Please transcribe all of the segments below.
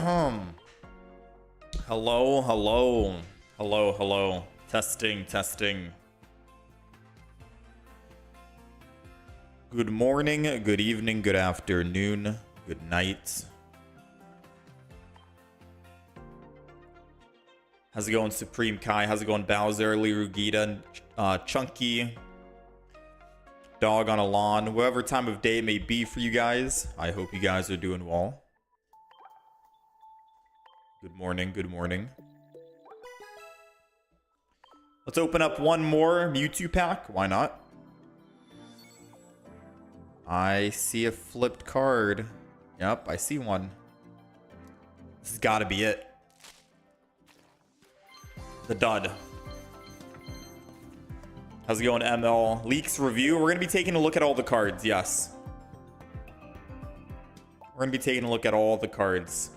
Hello, hello. Hello, hello. Testing, testing. Good morning, good evening, good afternoon, good night. How's it going, Supreme Kai? How's it going, Bowser, Lirugita, Chunky, Dog on a Lawn? Whatever time of day it may be for you guys, I hope you guys are doing well. Good morning, good morning. Let's open up one more Mewtwo pack. Why not? I see a flipped card. Yep, I see one. This has got to be it. The dud. How's it going, ML? Leaks review. We're going to be taking a look at all the cards. Yes. We're going to be taking a look at all the cards.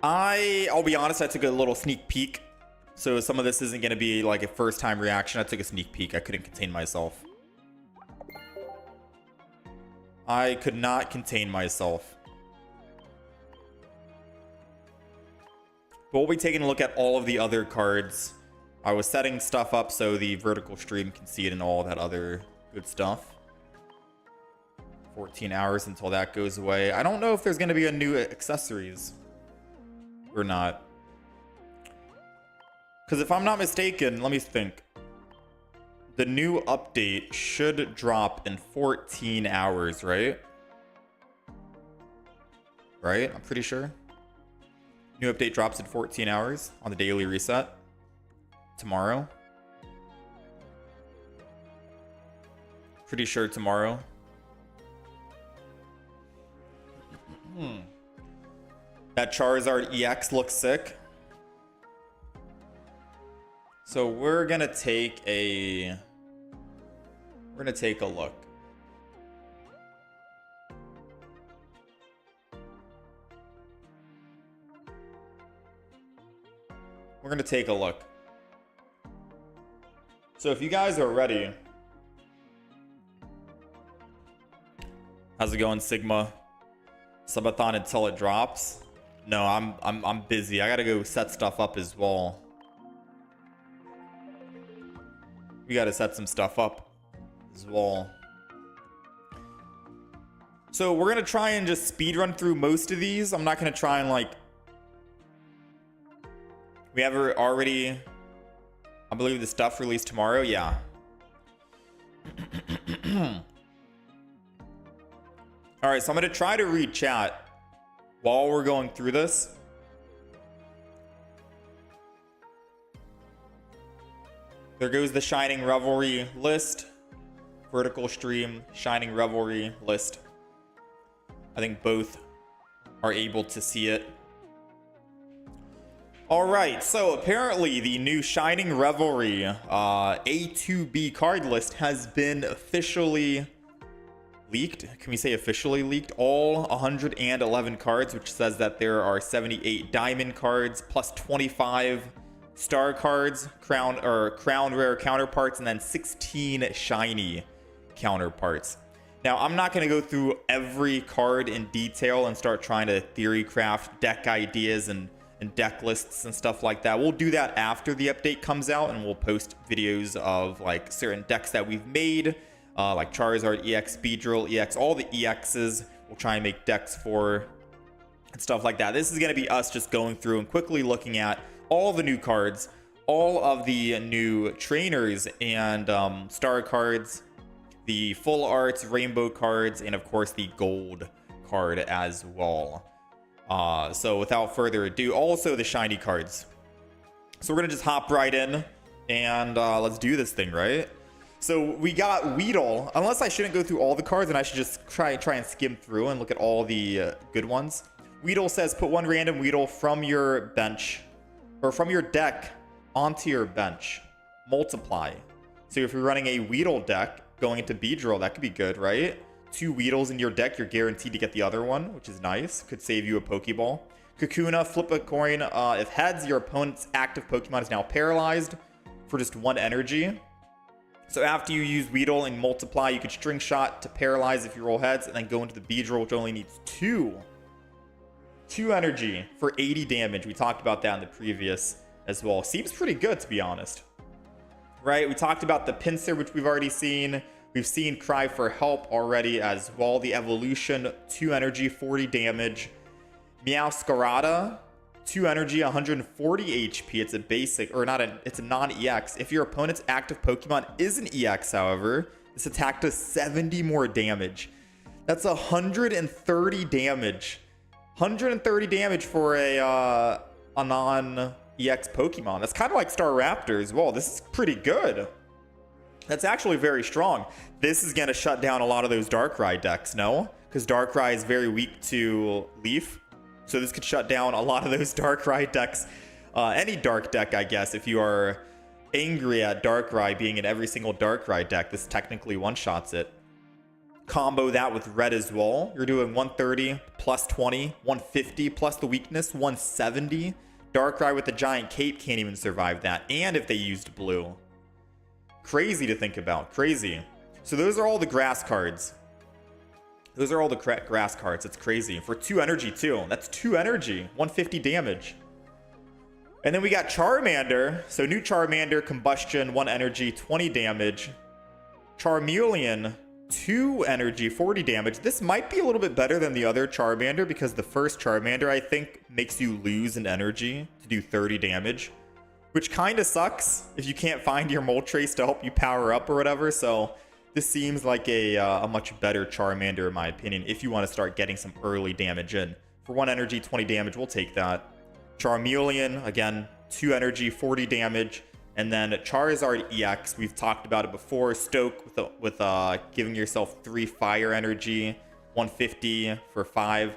I'll be honest, I took a little sneak peek. So some of this isn't going to be like a first time reaction. I took a sneak peek. I couldn't contain myself. I could not contain myself. But we'll be taking a look at all of the other cards. I was setting stuff up so the vertical stream can see it and all that other good stuff. 14 hours until that goes away. I don't know if there's going to be a new accessories or not. Because if I'm not mistaken, let me think. The new update should drop in 14 hours, right? Right? I'm pretty sure. New update drops in 14 hours on the daily reset. Tomorrow. Pretty sure tomorrow. That Charizard EX looks sick. So we're gonna take a look. We're gonna take a look. So if you guys are ready, how's it going, Sigma? Subathon until it drops. No, I'm busy. I gotta go set stuff up as well. We gotta set some stuff up as well. So we're gonna try and just speed run through most of these. I'm not gonna try and like. We have already, I believe, the stuff released tomorrow. Yeah. All right, so I'm gonna try to read chat while we're going through this. There goes the Shining Revelry list. Vertical stream, Shining Revelry list. I think both are able to see it. All right, so apparently the new Shining Revelry A2B card list has been officially leaked. Can we say officially leaked? All 111 cards, which says that there are 78 diamond cards plus 25 star cards, crown rare counterparts, and then 16 shiny counterparts. Now, I'm not going to go through every card in detail and start trying to theory craft deck ideas and deck lists and stuff like that. We'll do that after the update comes out, and we'll post videos of like certain decks that we've made, like Charizard EX, Beedrill EX, all the EXs. We'll try and make decks for and stuff like that. This is going to be us just going through and quickly looking at all the new cards, all of the new trainers and star cards, the full arts, rainbow cards, and of course the gold card as well. So without further ado, also the shiny cards. So we're gonna just hop right in and let's do this thing, right? So we got Weedle. Unless I shouldn't go through all the cards and I should just try and skim through and look at all the good ones. Weedle says put one random Weedle from your bench or from your deck onto your bench. Multiply. So if you're running a Weedle deck going into Beedrill, that could be good, right? 2 Weedles in your deck, you're guaranteed to get the other one, which is nice. Could save you a Pokeball. Kakuna, flip a coin. If heads, your opponent's active Pokemon is now paralyzed for just 1 energy. So after you use Weedle and Multiply, you can String Shot to paralyze if you roll heads, and then go into the Beedrill, which only needs 2 energy for 80 damage. We talked about that in the previous as well. Seems pretty good, to be honest. Right? We talked about the Pinsir, which we've already seen. We've seen Cry for Help already as well. The Evolution, 2 energy, 40 damage. Meowscarada, 2 energy, 140 HP. It's a basic, or not it's a non-EX. If your opponent's active Pokemon is an EX, however, this attack does 70 more damage. That's 130 damage. 130 damage for a non-EX Pokemon. That's kind of like Staraptor as well. This is pretty good. That's actually very strong. This is going to shut down a lot of those Darkrai decks, no? Because Darkrai is very weak to Leaf. So this could shut down a lot of those Darkrai decks. Any Dark deck, I guess, if you are angry at Darkrai being in every single Darkrai deck, this technically one-shots it. Combo that with Red as well. You're doing 130 plus 20, 150 plus the weakness, 170. Darkrai with the giant cape can't even survive that. And if they used blue. Crazy to think about. Crazy. So those are all the grass cards. Those are all the grass cards. It's crazy. For 2 energy too. That's 2 energy. 150 damage. And then we got Charmander. So new Charmander, Combustion, 1 energy, 20 damage. Charmeleon, 2 energy, 40 damage. This might be a little bit better than the other Charmander because the first Charmander, I think, makes you lose an energy to do 30 damage. Which kind of sucks if you can't find your Moltres to help you power up or whatever. So this seems like a much better Charmander in my opinion if you want to start getting some early damage in. For 1 energy, 20 damage, we'll take that. Charmeleon, again, 2 energy, 40 damage. And then Charizard EX, we've talked about it before. Stoke with giving yourself 3 fire energy, 150 for 5.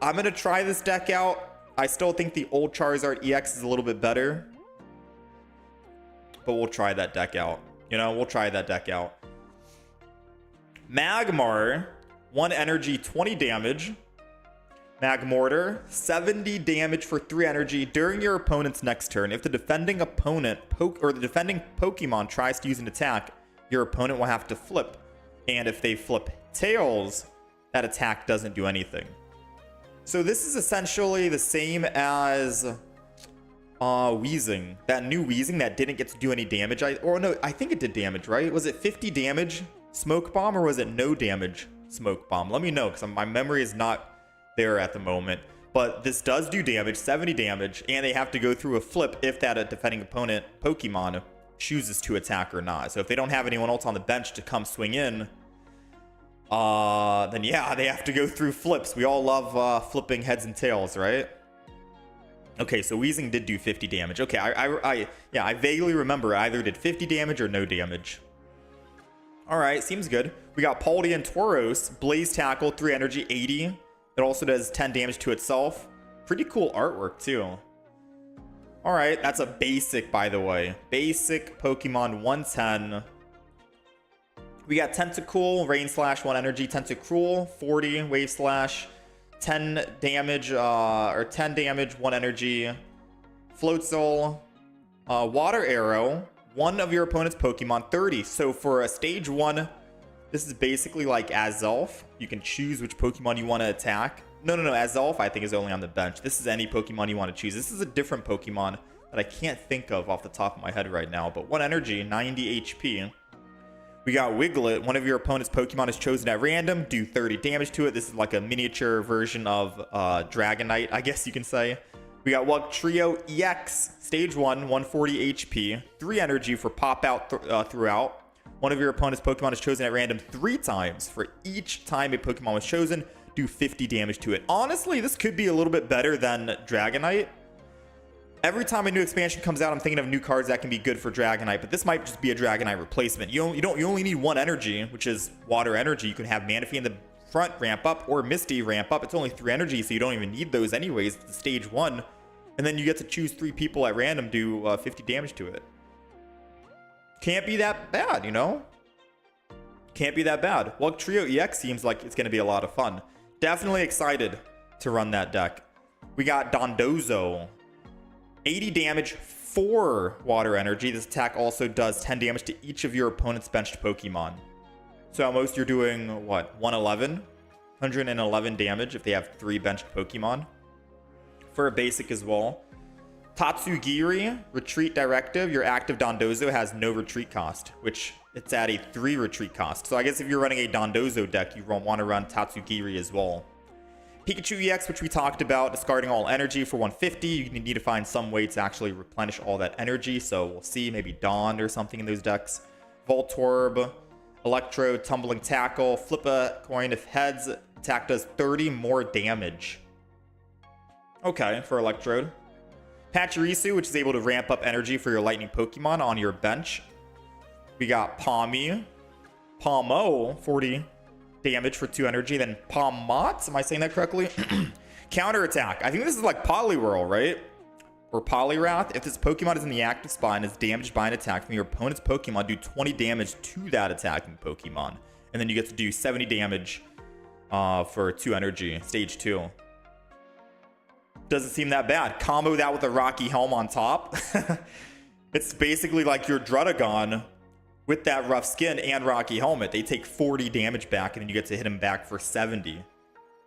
I'm going to try this deck out. I still think the old Charizard EX is a little bit better. But we'll try that deck out. You know, we'll try that deck out. Magmar, 1 energy, 20 damage. Magmortar, 70 damage for 3 energy during your opponent's next turn. If the defending opponent the defending Pokemon tries to use an attack, your opponent will have to flip. And if they flip tails, that attack doesn't do anything. So this is essentially the same as Weezing. That new Weezing that didn't get to do any damage. I think it did damage, right? Was it 50 damage Smoke Bomb or was it no damage Smoke Bomb? Let me know because my memory is not there at the moment. But this does do damage, 70 damage, and they have to go through a flip if that defending opponent Pokemon chooses to attack or not. So if they don't have anyone else on the bench to come swing in, then yeah, they have to go through flips. We all love flipping heads and tails, right? Okay, so Weezing did do 50 damage. Okay, I vaguely remember I either did 50 damage or no damage. All right, seems good. We got Paldean Tauros, Blaze Tackle, 3 energy, 80. It also does 10 damage to itself. Pretty cool artwork, too. All right, that's a basic, by the way. Basic Pokemon 110. We got Tentacool, Rain Slash, 1 energy, Tentacruel, 40, Wave Slash, 10 damage, 1 energy. Floatzel, Water Arrow, 1 of your opponent's Pokemon, 30. So for a stage 1, this is basically like Azelf. You can choose which Pokemon you want to attack. No, Azelf I think is only on the bench. This is any Pokemon you want to choose. This is a different Pokemon that I can't think of off the top of my head right now. But 1 energy, 90 HP. We got Wiglet. 1 of your opponent's Pokemon is chosen at random. Do 30 damage to it. This is like a miniature version of Dragonite, I guess you can say. We got Wugtrio EX. Stage 1, 140 HP. 3 energy for pop out throughout. 1 of your opponent's Pokemon is chosen at random 3 times. For each time a Pokemon was chosen, do 50 damage to it. Honestly, this could be a little bit better than Dragonite. Every time a new expansion comes out, I'm thinking of new cards that can be good for Dragonite, but this might just be a Dragonite replacement. You only need 1 energy, which is water energy. You can have Manaphy in the front ramp up or Misty ramp up. It's only 3 energy, so you don't even need those anyways. It's stage 1. And then you get to choose 3 people at random, do 50 damage to it. Can't be that bad, you know? Can't be that bad. Wugtrio EX seems like it's going to be a lot of fun. Definitely excited to run that deck. We got Dondozo. 80 damage, 4 water energy. This attack also does 10 damage to each of your opponent's benched Pokemon. So at most you're doing, what, 111 damage if they have 3 benched Pokemon. For a basic as well. Tatsugiri, Retreat Directive. Your active Dondozo has no retreat cost, which it's at a 3 retreat cost. So I guess if you're running a Dondozo deck, you want to run Tatsugiri as well. Pikachu EX, which we talked about, discarding all energy for 150. You need to find some way to actually replenish all that energy. So we'll see, maybe Dawn or something in those decks. Voltorb, Electrode, Tumbling Tackle, flip a coin if heads. Attack does 30 more damage. Okay, for Electrode. Pachirisu, which is able to ramp up energy for your lightning Pokemon on your bench. We got Pawmi. Pawmo, 40 damage for 2 energy. Then Pawmot, am I saying that correctly? Counterattack. I think this is like Poliwhirl, right? Or Poliwrath. If this Pokemon is in the active spot and is damaged by an attack from your opponent's Pokemon, do 20 damage to that attacking Pokemon. And then you get to do 70 damage for 2 energy, stage 2. Doesn't seem that bad. Combo that with a Rocky Helm on top. It's basically like your Druddigon with that rough skin and Rocky Helmet. They take 40 damage back, and then you get to hit him back for 70.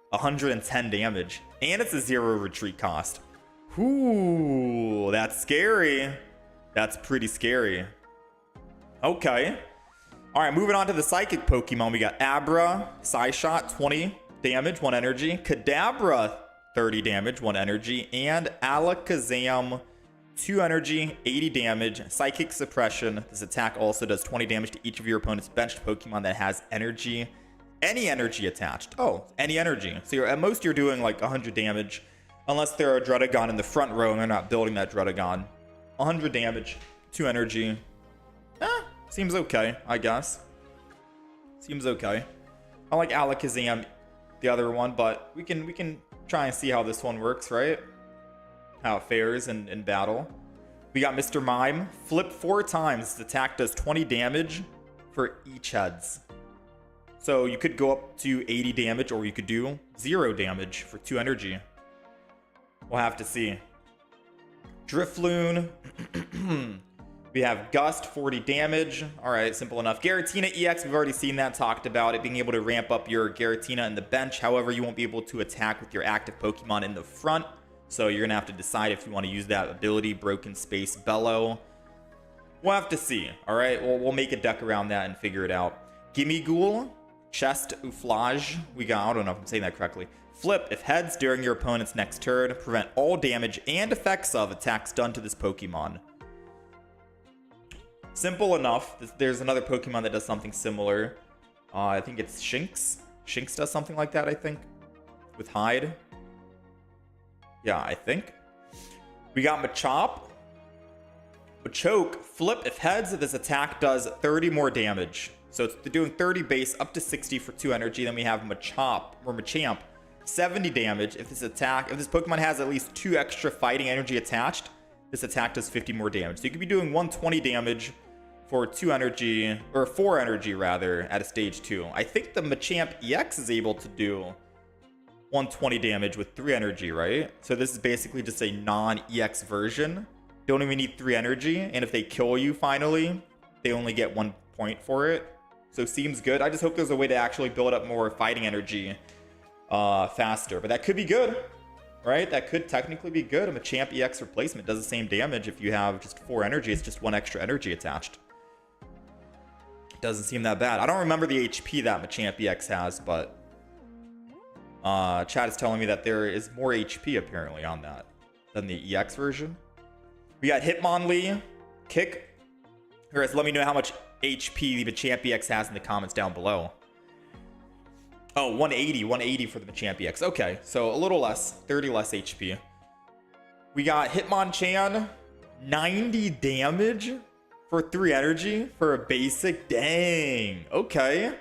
110 damage. And it's a 0 retreat cost. Ooh, that's scary. That's pretty scary. Okay. All right, moving on to the Psychic Pokemon. We got Abra, Psyshot, 20 damage, 1 energy. Kadabra, 30 damage, 1 energy. And Alakazam, 2 energy, 80 damage. Psychic Suppression. This attack also does 20 damage to each of your opponent's benched Pokemon that has energy. Any energy attached. Oh, any energy. So at most you're doing like 100 damage. Unless they're a Druddigon in the front row and they're not building that Druddigon. 100 damage, 2 energy. Seems okay, I guess. Seems okay. I like Alakazam, the other one, but we can try and see how this one works, right? How it fares in battle. We got Mr. Mime. Flip 4 times. This attack does 20 damage for each heads. So you could go up to 80 damage, or you could do 0 damage for 2 energy. We'll have to see. Drifloon. We have Gust, 40 damage. All right, simple enough. Giratina EX, we've already seen that, talked about it, being able to ramp up your Giratina in the bench. However, you won't be able to attack with your active Pokemon in the front. So you're going to have to decide if you want to use that ability, Broken Space Bellow. We'll have to see. All right, we'll make a deck around that and figure it out. Gimmighoul, Chest Ouflage. We got, I don't know if I'm saying that correctly. Flip, if heads during your opponent's next turn, prevent all damage and effects of attacks done to this Pokemon. Simple enough. There's another Pokemon that does something similar. I think it's Shinx. Shinx does something like that, I think. With Hide. Yeah, I think. We got Machop. Machoke. Flip, if heads, this attack does 30 more damage. So it's doing 30 base up to 60 for 2 energy. Then we have Machop, or Machamp. 70 damage. If this Pokemon has at least 2 extra fighting energy attached, this attack does 50 more damage. So you could be doing 120 damage for 2 energy, or 4 energy rather, at a stage 2. I think the Machamp EX is able to do 120 damage with 3 energy, right? So this is basically just a non-EX version. Don't even need 3 energy, and if they kill you finally, they only get 1 point for it. So seems good. I just hope there's a way to actually build up more fighting energy faster, but that could be good. Right? That could technically be good. A Machamp EX replacement does the same damage if you have just 4 energy. It's just 1 extra energy attached. Doesn't seem that bad. I don't remember the HP that Machamp EX has, but chat is telling me that there is more HP apparently on that than the EX version. We got Hitmonlee, Kick. Guys, let me know how much HP the Machamp EX has in the comments down below. Oh, 180 for the Machamp EX. Okay, so a little less, 30 less HP. We got Hitmonchan, 90 damage for 3 energy for a basic. Dang, okay.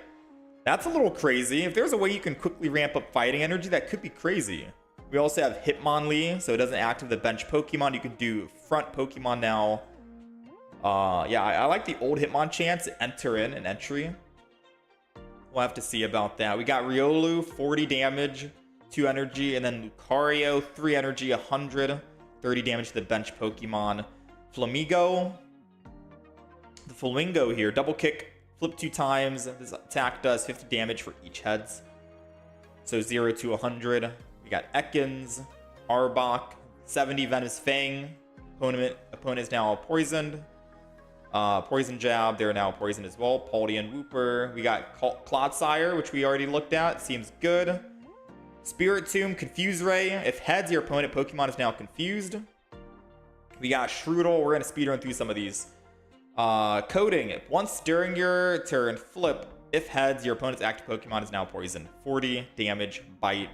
That's a little crazy. If there's a way you can quickly ramp up fighting energy, that could be crazy. We also have Hitmonlee, so it doesn't active the bench Pokemon. You can do front Pokemon now. Yeah, I like the old Hitmonchan to enter in an entry. We'll have to see about that. We got Riolu, 40 damage, 2 energy, and then Lucario, 3 energy, 100, 30 damage to the bench Pokemon. Flamingo. The Flamingo here, double kick, flip 2 times. This attack does 50 damage for each heads. So 0 to 100. We got Ekans, Arbok, 70 Venomous Fang. Opponent is now poisoned. Poison Jab, they're now poisoned as well. Paldean Wooper. We got Clodsire, which we already looked at. Seems good. Spirit Tomb, Confuse Ray. If heads, your opponent Pokemon is now confused. We got Shroodle. We're going to speedrun through some of these. Coding. Once during your turn, flip. If heads, your opponent's active Pokemon is now poisoned. 40 damage, bite.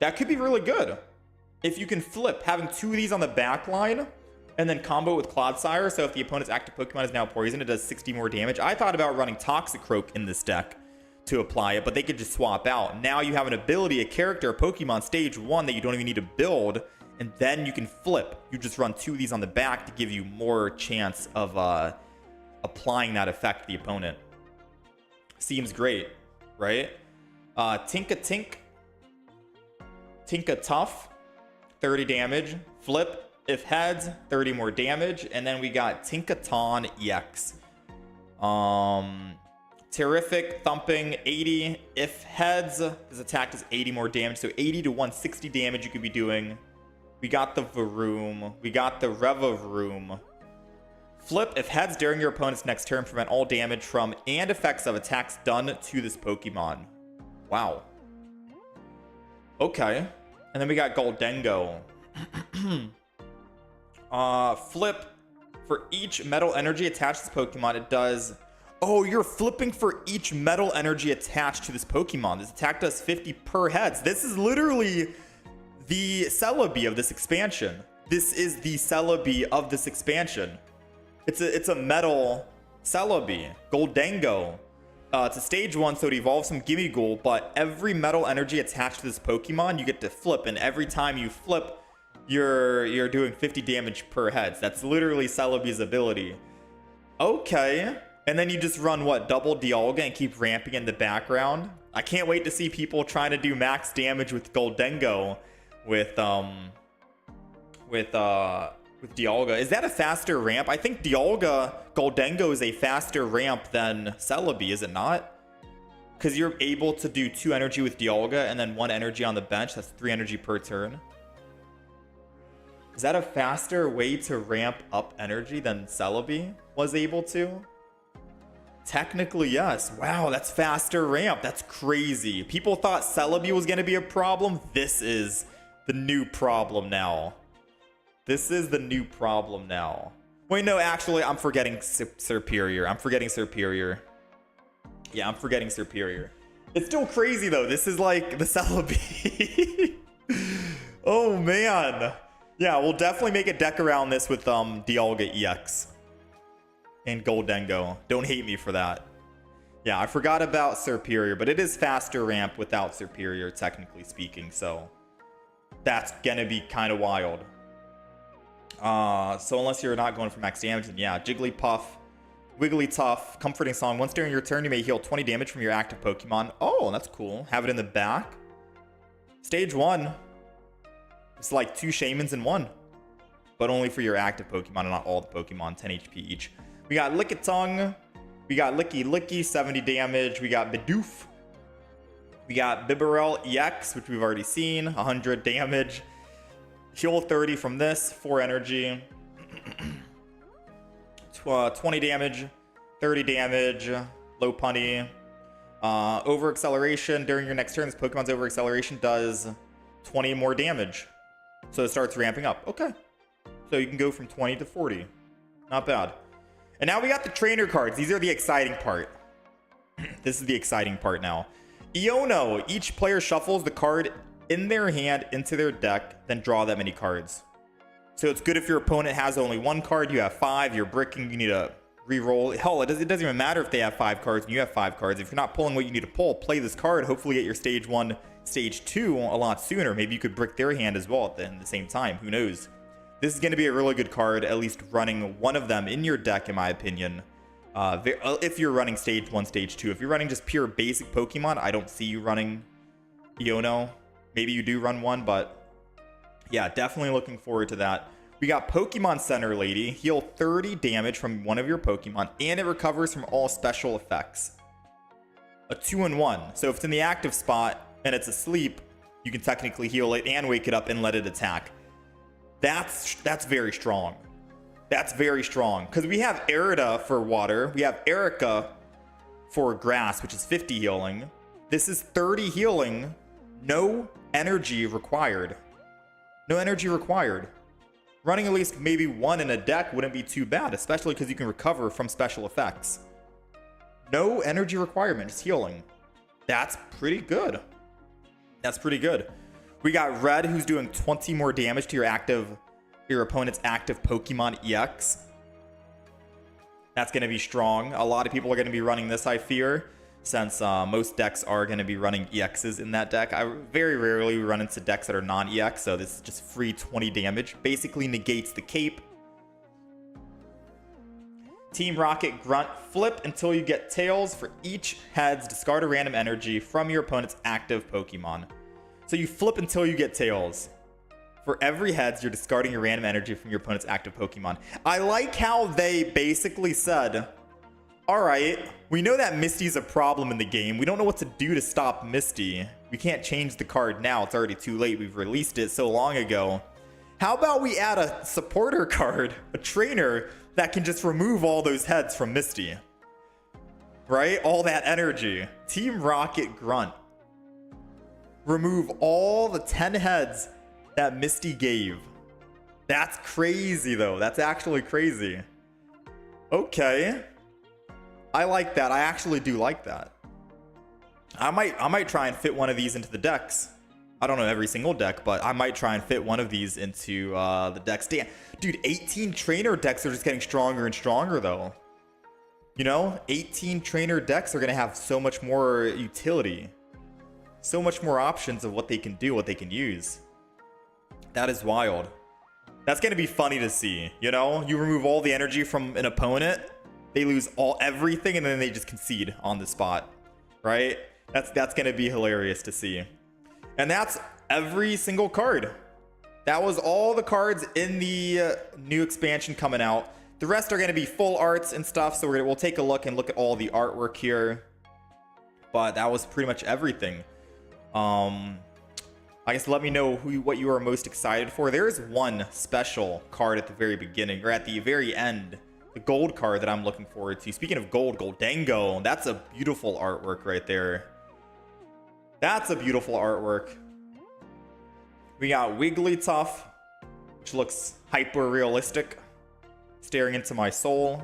That could be really good. If you can flip, having 2 of these on the back line, and then combo with Clodsire. So if the opponent's active Pokemon is now poisoned, it does 60 more damage. I thought about running Toxicroak in this deck to apply it, but they could just swap out. Now you have an ability, a character, a Pokemon stage 1 that you don't even need to build, and then you can flip. You just run 2 of these on the back to give you more chance of applying that effect to the opponent. Seems great, right? Tinka Tough, 30 damage. Flip, if heads, 30 more damage. And then we got Tinkaton EX. Terrific Thumping, 80. If heads, this attack does 80 more damage. So 80 to 160 damage you could be doing. We got the Varoom. We got the Revelry. Flip, if heads during your opponent's next turn, prevent all damage from and effects of attacks done to this Pokemon. Wow. Okay. And then we got Goldengo. Flip, for each metal energy attached to this Pokemon, it does... Oh, you're flipping for each metal energy attached to this Pokemon. This attack does 50 per heads. This is literally the Celebi of this expansion. This is the Celebi of this expansion. It's a metal Celebi. Goldengo. It's a stage 1, so it evolves from Gimmighoul, but every metal energy attached to this Pokemon, you get to flip, and every time you flip, you're doing 50 damage per heads. That's literally Celebi's ability. Okay. And then you just run, what, double Dialga and keep ramping in the background? I can't wait to see people trying to do max damage with Goldengo with Dialga. Is that a faster ramp? I think Goldengo is a faster ramp than Celebi, is it not? Because you're able to do 2 energy with Dialga and then 1 energy on the bench. That's 3 energy per turn. Is that a faster way to ramp up energy than Celebi was able to? Technically, yes. Wow, that's faster ramp. That's crazy. People thought Celebi was going to be a problem. This is the new problem now. This is the new problem now. Wait, no, actually, I'm forgetting Superior. I'm forgetting Superior. Yeah, I'm forgetting Superior. It's still crazy, though. This is like the Celebi. Oh, man. Yeah, we'll definitely make a deck around this with Dialga EX. And Goldengo. Don't hate me for that. Yeah, I forgot about Superior, but it is faster ramp without Superior, technically speaking, so that's gonna be kind of wild. So unless you're not going for max damage, then yeah, Jigglypuff, Wigglytuff, Comforting Song. Once during your turn, you may heal 20 damage from your active Pokemon. Oh, that's cool. Have it in the back. Stage 1. It's like 2 Shamans in 1. But only for your active Pokemon and not all the Pokemon, 10 HP each. We got Lickitung. We got Licky, 70 damage. We got Bidoof. We got Bibarel EX, which we've already seen, 100 damage. Heal 30 from this, 4 energy. 20 damage, 30 damage, low punny. Over acceleration. During your next turn, this Pokemon's over acceleration does 20 more damage. So it starts ramping up. Okay. So you can go from 20 to 40. Not bad. And now we got the trainer cards. These are the exciting part. This is the exciting part now. Iono. Each player shuffles the card in their hand into their deck, then draw that many cards. So it's good if your opponent has only 1 card, you have 5, you're bricking, you need to re-roll. Hell, it doesn't even matter if they have 5 cards and you have 5 cards. If you're not pulling what you need to pull, play this card. Hopefully get your stage 1, stage 2 a lot sooner. Maybe you could brick their hand as well at the same time. Who knows? This is going to be a really good card, at least running one of them in your deck, in my opinion. If you're running stage 1, stage 2. If you're running just pure basic Pokemon, I don't see you running Iono. Maybe you do run one, but yeah, definitely looking forward to that. We got Pokemon Center Lady, heal 30 damage from one of your Pokemon, and it recovers from all special effects. A 2-in-1. So if it's in the active spot and it's asleep, you can technically heal it and wake it up and let it attack. That's very strong. That's very strong. Because we have Erida for water. We have Erica for grass, which is 50 healing. This is 30 healing. No energy required. No energy required. Running at least maybe one in a deck wouldn't be too bad, especially because you can recover from special effects. No energy requirement, just healing. That's pretty good. That's pretty good. We got Red, who's doing 20 more damage to your opponent's active Pokemon EX. That's going to be strong. A lot of people are going to be running this, I fear, since most decks are going to be running EXs in that deck. I very rarely run into decks that are non-EX, so this is just free 20 damage. Basically negates the cape. Team Rocket Grunt, flip until you get tails. For each heads, discard a random energy from your opponent's active Pokemon. So you flip until you get tails. For every heads, you're discarding a random energy from your opponent's active Pokemon. I like how they basically said, all right, we know that Misty's a problem in the game. We don't know what to do to stop Misty. We can't change the card now. It's already too late. We've released it so long ago. How about we add a supporter card, a trainer, that can just remove all those heads from Misty? Right? All that energy. Team Rocket Grunt. Remove all the 10 heads that Misty gave. That's crazy, though. That's actually crazy. Okay. I like that. I actually do like that. I might try and fit one of these into the decks. I don't know every single deck, but I might try and fit one of these into the decks. Damn, dude, 18 trainer decks are just getting stronger and stronger, though. You know, 18 trainer decks are going to have so much more utility. So much more options of what they can do, what they can use. That is wild. That's going to be funny to see, you know? You remove all the energy from an opponent, they lose everything, and then they just concede on the spot, right? That's going to be hilarious to see. And that's every single card. That was all the cards in the new expansion coming out. The rest are going to be full arts and stuff, so we'll take a look and look at all the artwork here. But that was pretty much everything. I guess let me know what you are most excited for. There is one special card at the very beginning, or at the very end. The gold card that I'm looking forward to. Speaking of gold, Goldango. That's a beautiful artwork right there. That's a beautiful artwork. We got Wigglytuff, which looks hyper realistic, staring into my soul.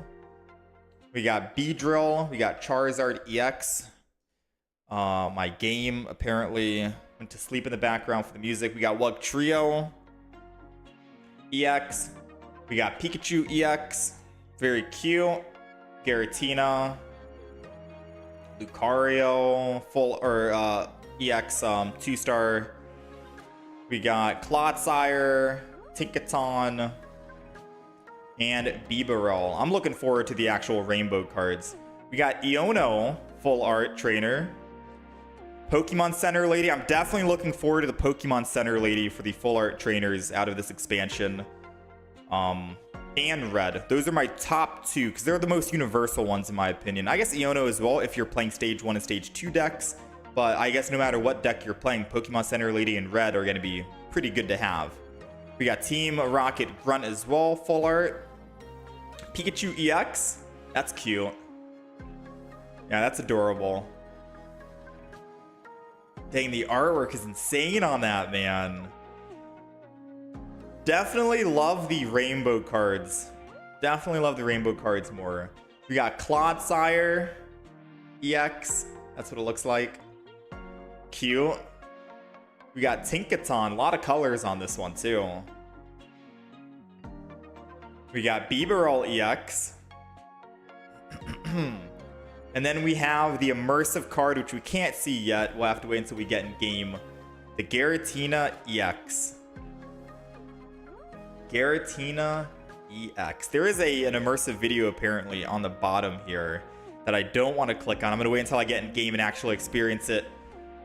We got Beedrill. We got Charizard EX. My game apparently went to sleep in the background for the music. We got Wugtrio EX. We got Pikachu EX. Very cute. Giratina. Lucario. EX 2-star. We got Clodsire, Tinkaton, and Bibarel. I'm looking forward to the actual rainbow cards. We got Iono, full art trainer. Pokemon Center Lady. I'm definitely looking forward to the Pokemon Center Lady for the full art trainers out of this expansion. And Red. Those are my top two because they're the most universal ones in my opinion. I guess Iono as well if you're playing Stage 1 and Stage 2 decks. But I guess no matter what deck you're playing, Pokemon Center Lady and Red are going to be pretty good to have. We got Team Rocket Grunt as well, full art. Pikachu EX. That's cute. Yeah, that's adorable. Dang, the artwork is insane on that, man. Definitely love the rainbow cards. Definitely love the rainbow cards more. We got Clodsire EX. That's what it looks like. Cute. We got Tinkaton. A lot of colors on this one, too. We got Bibarel EX. And then we have the immersive card, which we can't see yet. We'll have to wait until we get in game. The Giratina EX. Giratina EX. There is an immersive video apparently on the bottom here that I don't want to click on. I'm going to wait until I get in game and actually experience it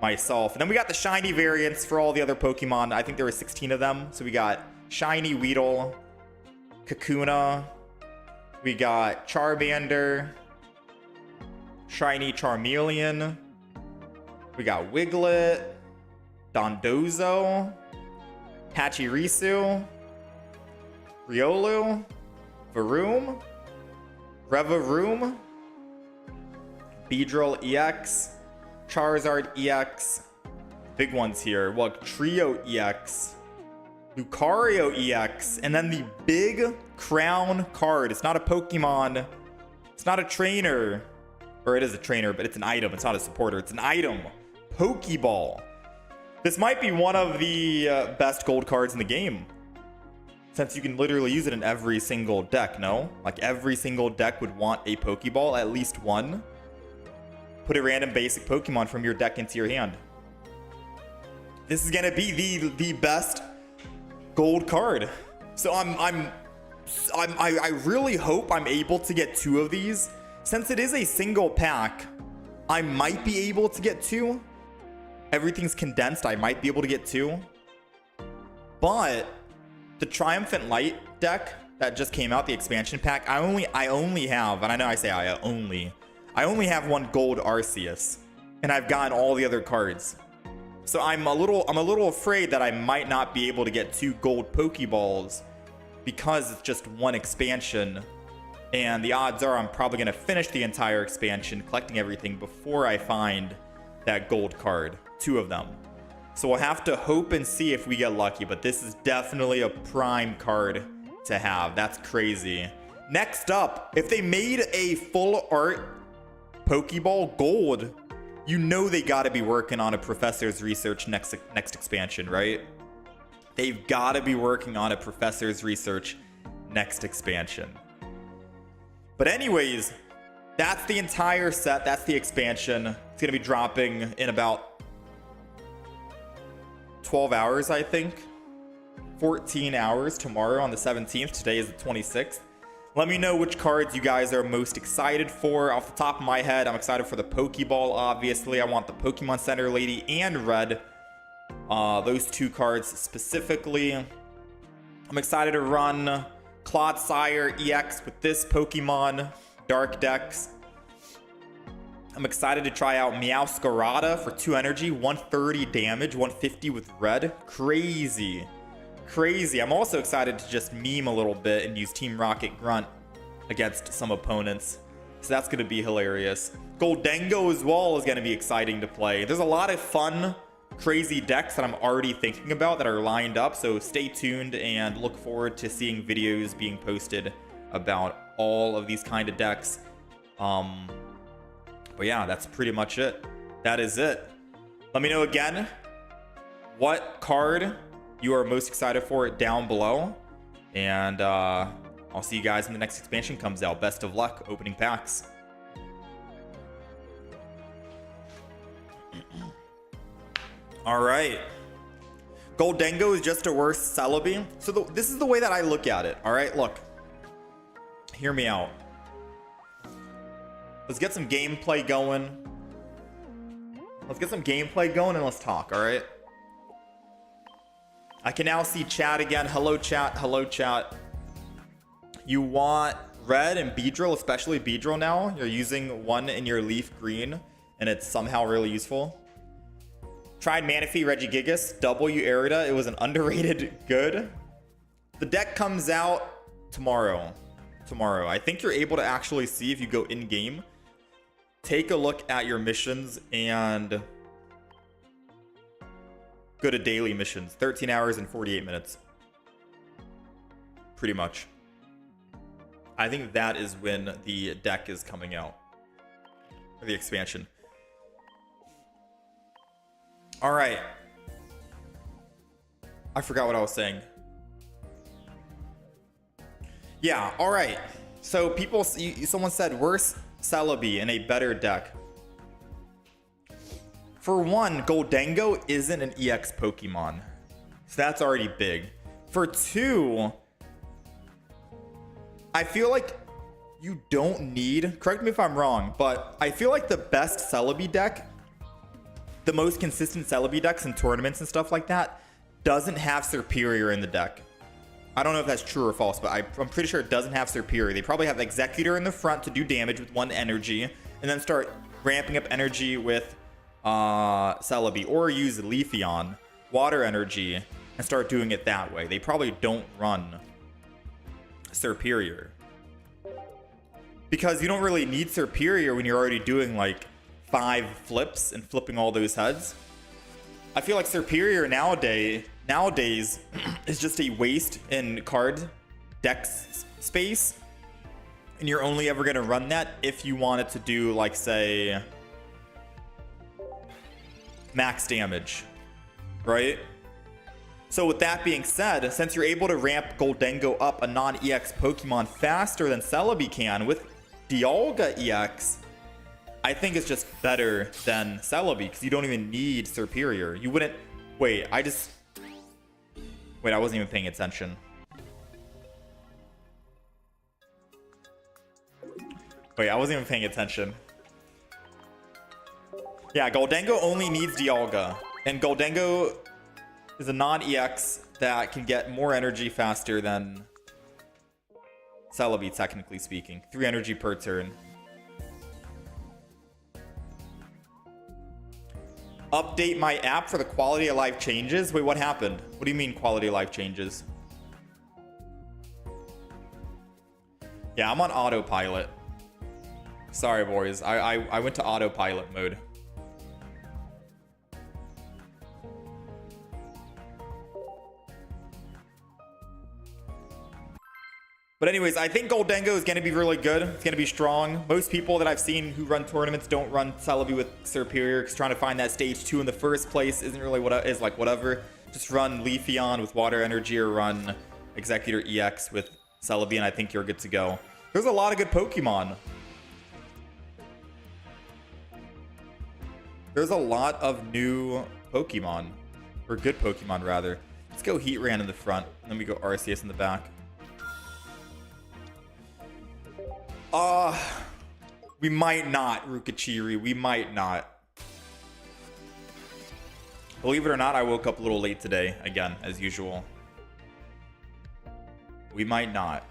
myself. And then we got the shiny variants for all the other Pokemon. I think there were 16 of them. So we got shiny Weedle, Kakuna. We got Charmander. Shiny Charmeleon. We got Wiglet. Dondozo. Pachirisu. Riolu. Varoom. Revaroom. Beedrill EX. Charizard EX. Big ones here. Well, Trio EX. Lucario EX. And then the big crown card. It's not a Pokemon. It's not a trainer. Or it is a trainer, but it's an item. It's not a supporter. It's an item. Pokeball. This might be one of the best gold cards in the game, since you can literally use it in every single deck, no? Like every single deck would want a Pokeball, at least one. Put a random basic Pokemon from your deck into your hand. This is gonna be the best gold card. So I really hope I'm able to get 2 of these. Since it is a single pack, I might be able to get 2. Everything's condensed, I might be able to get 2. But the Triumphant Light deck that just came out, the expansion pack, I only have, and I know I say I only have 1 gold Arceus, and I've gotten all the other cards. So I'm a little afraid that I might not be able to get 2 gold Pokeballs because it's just 1 expansion, and the odds are I'm probably gonna finish the entire expansion collecting everything before I find that gold card, 2 of them. So we'll have to hope and see if we get lucky, but this is definitely a prime card to have. That's crazy. Next up, if they made a full art Pokeball gold, you know they gotta be working on a Professor's Research next expansion, right? They've gotta be working on a Professor's Research next expansion. But anyways, that's the entire set. That's the expansion. It's gonna be dropping in about 12 hours, I think. 14 hours tomorrow on the 17th. Today is the 26th. Let me know which cards you guys are most excited for. Off the top of my head, I'm excited for the Pokeball, obviously. I want the Pokemon Center Lady and Red. Those 2 cards specifically. I'm excited to run Clodsire EX with this Pokemon Dark Dex. I'm excited to try out Meowscarada for 2 energy, 130 damage, 150 with red. Crazy. Crazy. I'm also excited to just meme a little bit and use Team Rocket Grunt against some opponents. So that's going to be hilarious. Goldengo as well is going to be exciting to play. There's a lot of fun, crazy decks that I'm already thinking about that are lined up. So stay tuned and look forward to seeing videos being posted about all of these kind of decks. But yeah, that's pretty much it. That is it. Let me know again what card you are most excited for down below. And I'll see you guys when the next expansion comes out. Best of luck opening packs. All right. Goldengo is just a worse Celebi. So this is the way that I look at it. All right, look. Hear me out. Let's get some gameplay going. Let's get some gameplay going and let's talk, all right? I can now see chat again. Hello, chat. Hello, chat. You want Red and Beedrill, especially Beedrill now? You're using 1 in your Leaf Green, and it's somehow really useful. Tried Manaphy, Regigigas, W Arida. It was an underrated good. The deck comes out tomorrow. I think you're able to actually see if you go in-game. Take a look at your missions and go to daily missions. 13 hours and 48 minutes. Pretty much. I think that is when the deck is coming out. Or the expansion. Alright. I forgot what I was saying. Yeah, alright. So someone said worse Celebi in a better deck. For one, Goldengo isn't an EX Pokemon. So that's already big. For 2, I feel like you don't need, correct me if I'm wrong, but I feel like the best Celebi deck, the most consistent Celebi decks in tournaments and stuff like that, doesn't have Superior in the deck. I don't know if that's true or false, but I'm pretty sure it doesn't have Superior. They probably have Executor in the front to do damage with 1 energy, and then start ramping up energy with Celebi, or use Leafeon, water energy, and start doing it that way. They probably don't run Superior, because you don't really need Superior when you're already doing like 5 flips and flipping all those heads. I feel like Superior nowadays is just a waste in card deck space, and you're only ever going to run that if you wanted to do, like, say, max damage, right? So with that being said, since you're able to ramp Goldengo up, a non-EX Pokemon, faster than Celebi can with Dialga EX, I think it's just better than Celebi, because you don't even need Superior. You wouldn't... Wait, I wasn't even paying attention. Wait, I wasn't even paying attention. Yeah, Goldengo only needs Dialga. And Goldengo is a non-EX that can get more energy faster than Celebi, technically speaking. 3 energy per turn. Update my app for the quality of life changes? Wait, what happened? What do you mean quality of life changes? Yeah, I'm on autopilot. Sorry, boys. I went to autopilot mode. But anyways, I think Goldengo is going to be really good. It's going to be strong. Most people that I've seen who run tournaments don't run Celebi with Superior, because trying to find that stage 2 in the first place isn't really what is like whatever. Just run Leafeon with water energy, or run Executor EX with Celebi, and I think you're good to go. There's a lot of good Pokemon. There's a lot of new Pokemon, or good Pokemon rather. Let's go Heatran in the front, and then we go Arceus in the back. We might not, Rukachiri. We might not. Believe it or not, I woke up a little late today, again, as usual. We might not.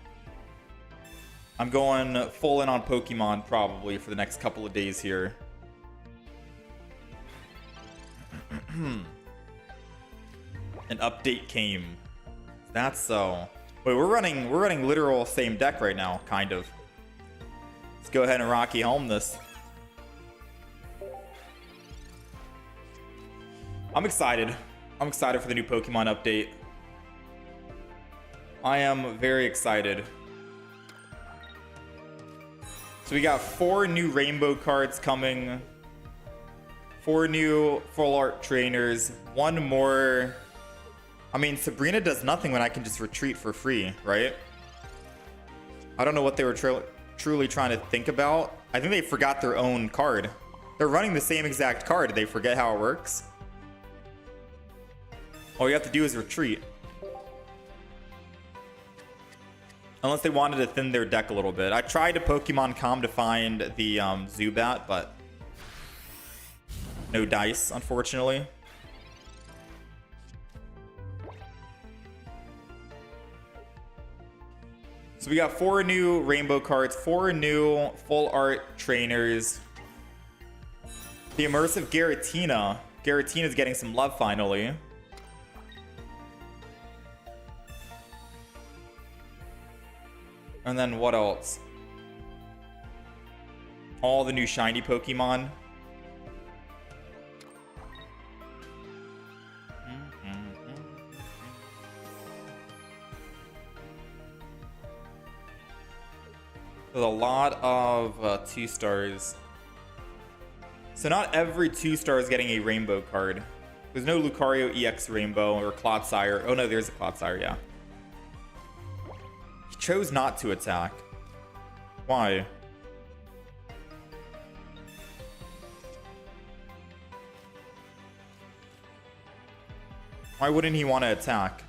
I'm going full in on Pokemon, probably, for the next couple of days here. An update came. That's so. Wait, we're running literal same deck right now, kind of. Let's go ahead and Rocky Helm this. I'm excited. I'm excited for the new Pokemon update. I am very excited. So we got 4 new rainbow cards coming. 4 new full art trainers. 1 more. I mean, Sabrina does nothing when I can just retreat for free, right? I don't know what they were truly trying to think about. I think they forgot their own card. They're running the same exact card. Did they forget how it works? All you have to do is retreat. Unless they wanted to thin their deck a little bit. I tried to Pokemon Com to find the Zubat, but no dice, unfortunately. So we got 4 new rainbow cards, 4 new full art trainers. The immersive Giratina. Giratina's getting some love finally. And then what else? All the new shiny Pokemon. There's a lot of 2 stars. So not every 2 star is getting a rainbow card. There's no Lucario EX Rainbow or Clodsire. Oh no, there's a Clodsire, yeah. He chose not to attack. Why? Why wouldn't he want to attack?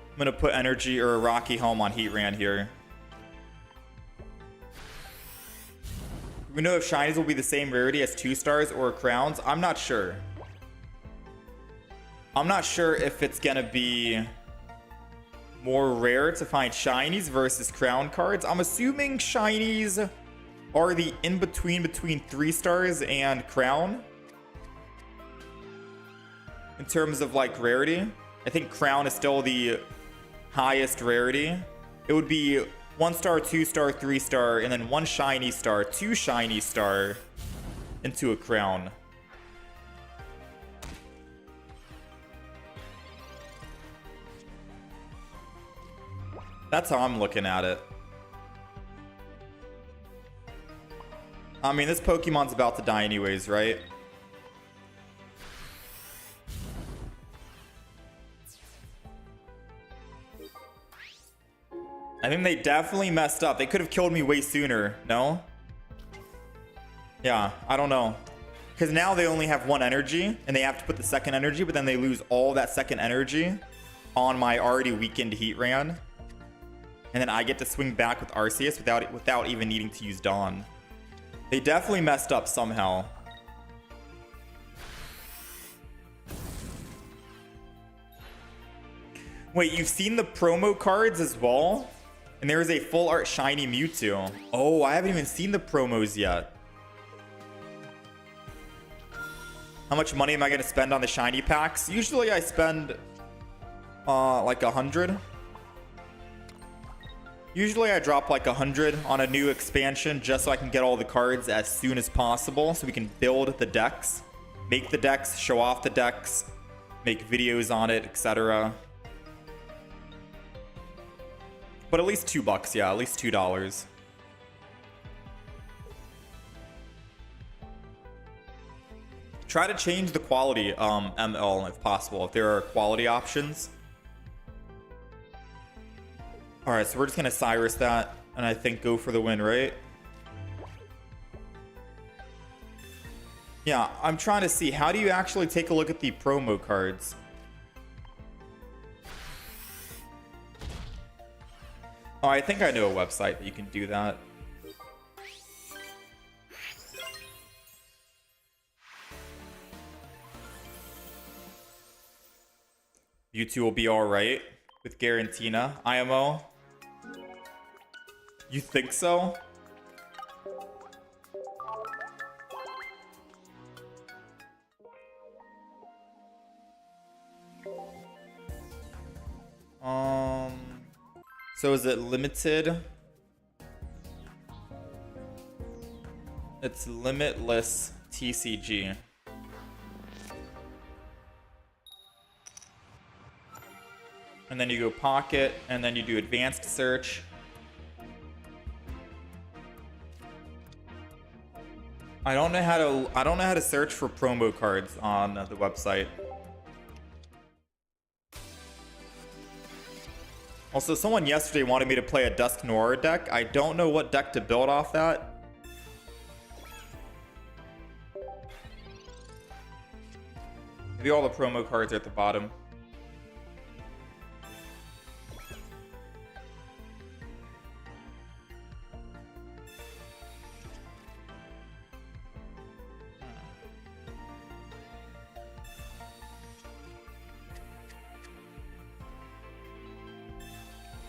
I'm gonna put energy or a Rocky Helm on Heatran here. We know if shinies will be the same rarity as 2 stars or crowns. I'm not sure. I'm not sure if it's gonna be more rare to find shinies versus crown cards. I'm assuming shinies are the in-between between 3 stars and crown. In terms of like rarity. I think crown is still the highest rarity. It would be 1 star, 2 star, 3 star, and then 1 shiny star, 2 shiny star into a crown. That's how I'm looking at it. I mean, this Pokemon's about to die anyways, right? I think they definitely messed up. They could have killed me way sooner, no? Yeah, I don't know. Because now they only have 1 energy, and they have to put the second energy, but then they lose all that second energy on my already weakened Heatran. And then I get to swing back with Arceus without even needing to use Dawn. They definitely messed up somehow. Wait, you've seen the promo cards as well? And there is a full art shiny Mewtwo. Oh, I haven't even seen the promos yet. How much money am I going to spend on the shiny packs? Usually I spend like 100. Usually I drop like 100 on a new expansion just so I can get all the cards as soon as possible so we can build the decks, make the decks, show off the decks, make videos on it, etc. But at least $2, yeah, at least $2. Try to change the quality ML if possible, if there are quality options. Alright, so we're just gonna Cyrus that and I think go for the win, right? Yeah, I'm trying to see, how do you actually take a look at the promo cards? Oh, I think I know a website that you can do that. Mewtwo will be alright with Garantina. IMO? You think so? So is it limited? It's limitless TCG. And then you go pocket, and then you do advanced search. I don't know how to search for promo cards on the website. Also, someone yesterday wanted me to play a Dusk Noir deck. I don't know what deck to build off that. Maybe all the promo cards are at the bottom.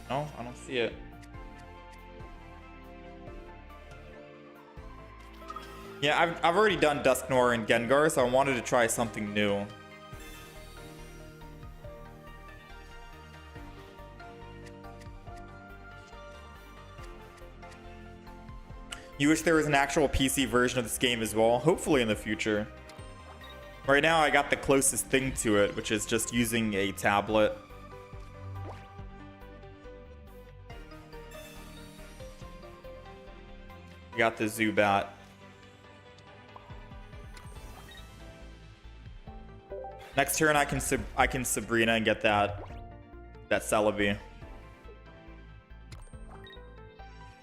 No, I don't see it. Yeah, I've already done Dusknoir and Gengar, so I wanted to try something new. You wish there was an actual PC version of this game as well? Hopefully in the future. Right now I got the closest thing to it, which is just using a tablet. Got the Zubat. Next turn I can Sabrina and get that Celebi.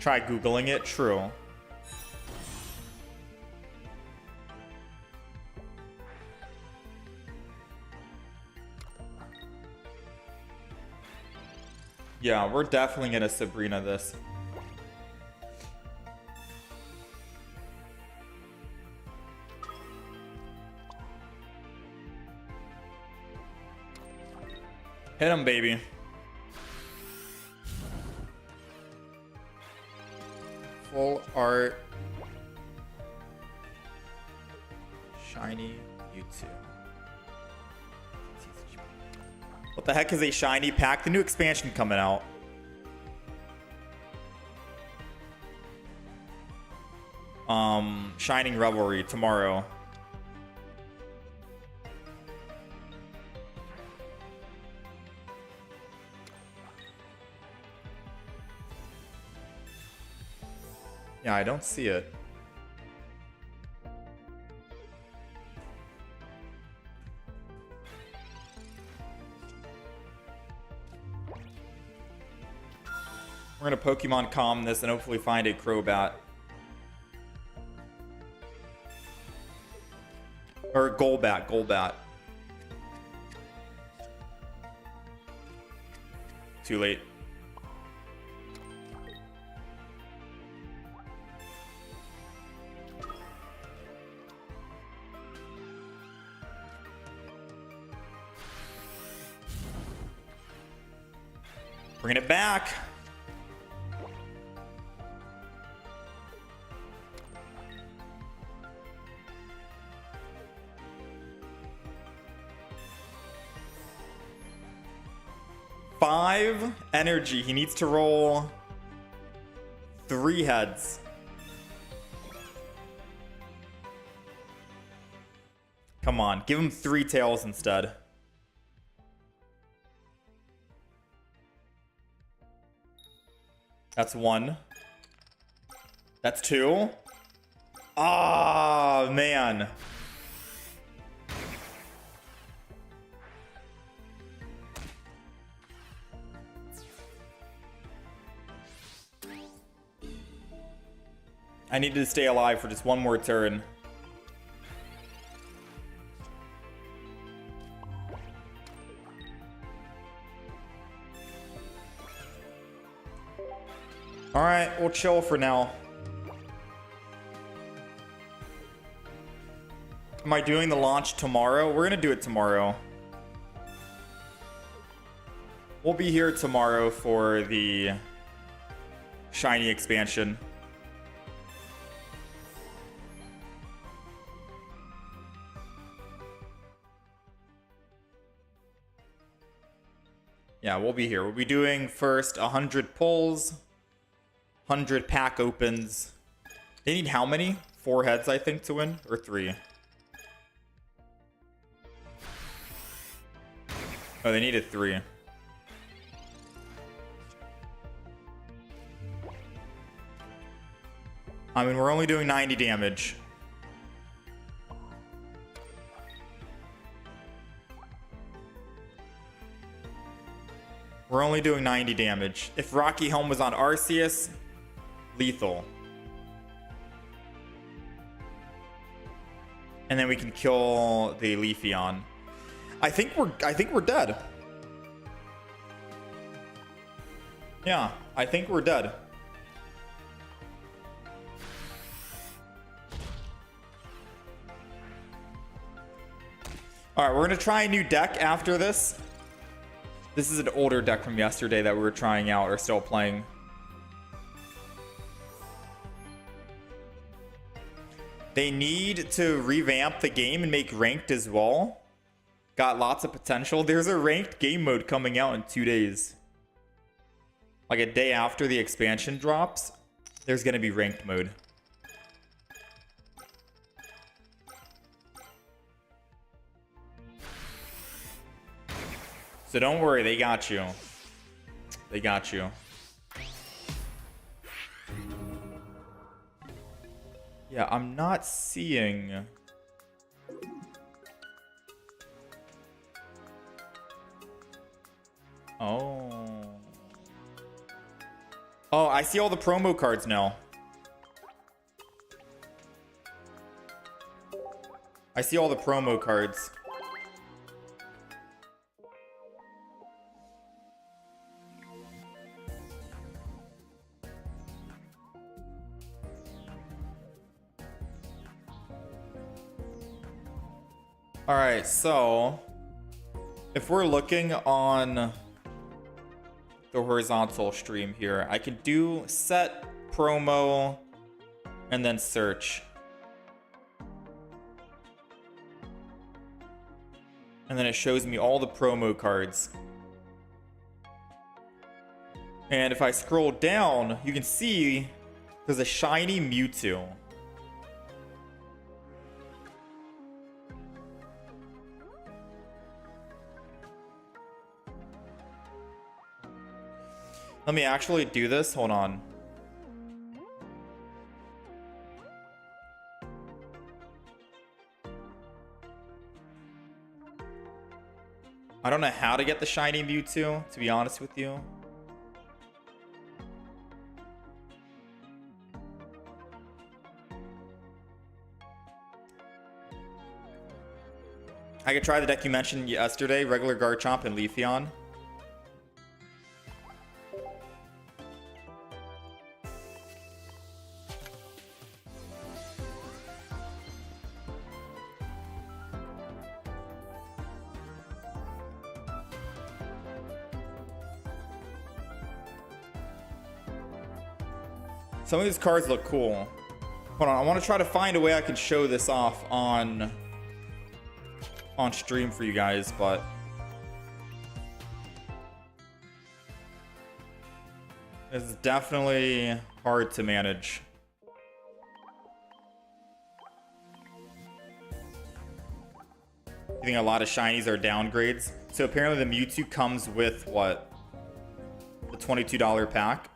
Try googling it. True. Yeah, we're definitely gonna Sabrina this. Hit him, baby. Full art. Shiny YouTube. What the heck is a shiny pack? The new expansion coming out. Shining Revelry tomorrow. Yeah, I don't see it. We're gonna Pokemon calm this and hopefully find a Crobat. Or Golbat, Golbat. Too late. Bringing it back. Five energy. He needs to roll 3 heads. Come on, give him 3 tails instead. That's 1. That's 2. Ah, man. I needed to stay alive for just one more turn. Alright, we'll chill for now. Am I doing the launch tomorrow? We're gonna do it tomorrow. We'll be here tomorrow for the shiny expansion. Yeah, we'll be here. We'll be doing first 100 pulls, 100 pack opens. They need how many? 4 heads, I think, to win? Or 3? Oh, they needed 3. I mean, we're only doing 90 damage. We're only doing 90 damage. If Rocky Helm was on Arceus, lethal. And then we can kill the Leafeon. I think we're dead. Yeah, I think we're dead. All right, we're gonna try a new deck after this. This is an older deck from yesterday that we were trying out or still playing. They need to revamp the game and make ranked as well. Got lots of potential. There's a ranked game mode coming out in 2 days. Like a day after the expansion drops, there's gonna be ranked mode. So don't worry, they got you. They got you. Yeah, I'm not seeing... Oh. Oh, I see all the promo cards now. I see all the promo cards. All right, so if we're looking on the horizontal stream here, I could do set promo and then search. And then it shows me all the promo cards. And if I scroll down, you can see there's a shiny Mewtwo. Let me actually do this. Hold on. I don't know how to get the shiny Mewtwo, to be honest with you. I could try the deck you mentioned yesterday, regular Garchomp and Leafeon. Some of these cards look cool. Hold on, I want to try to find a way I can show this off on stream for you guys, but it's definitely hard to manage. I think a lot of shinies are downgrades. So apparently the Mewtwo comes with what? The $22 pack.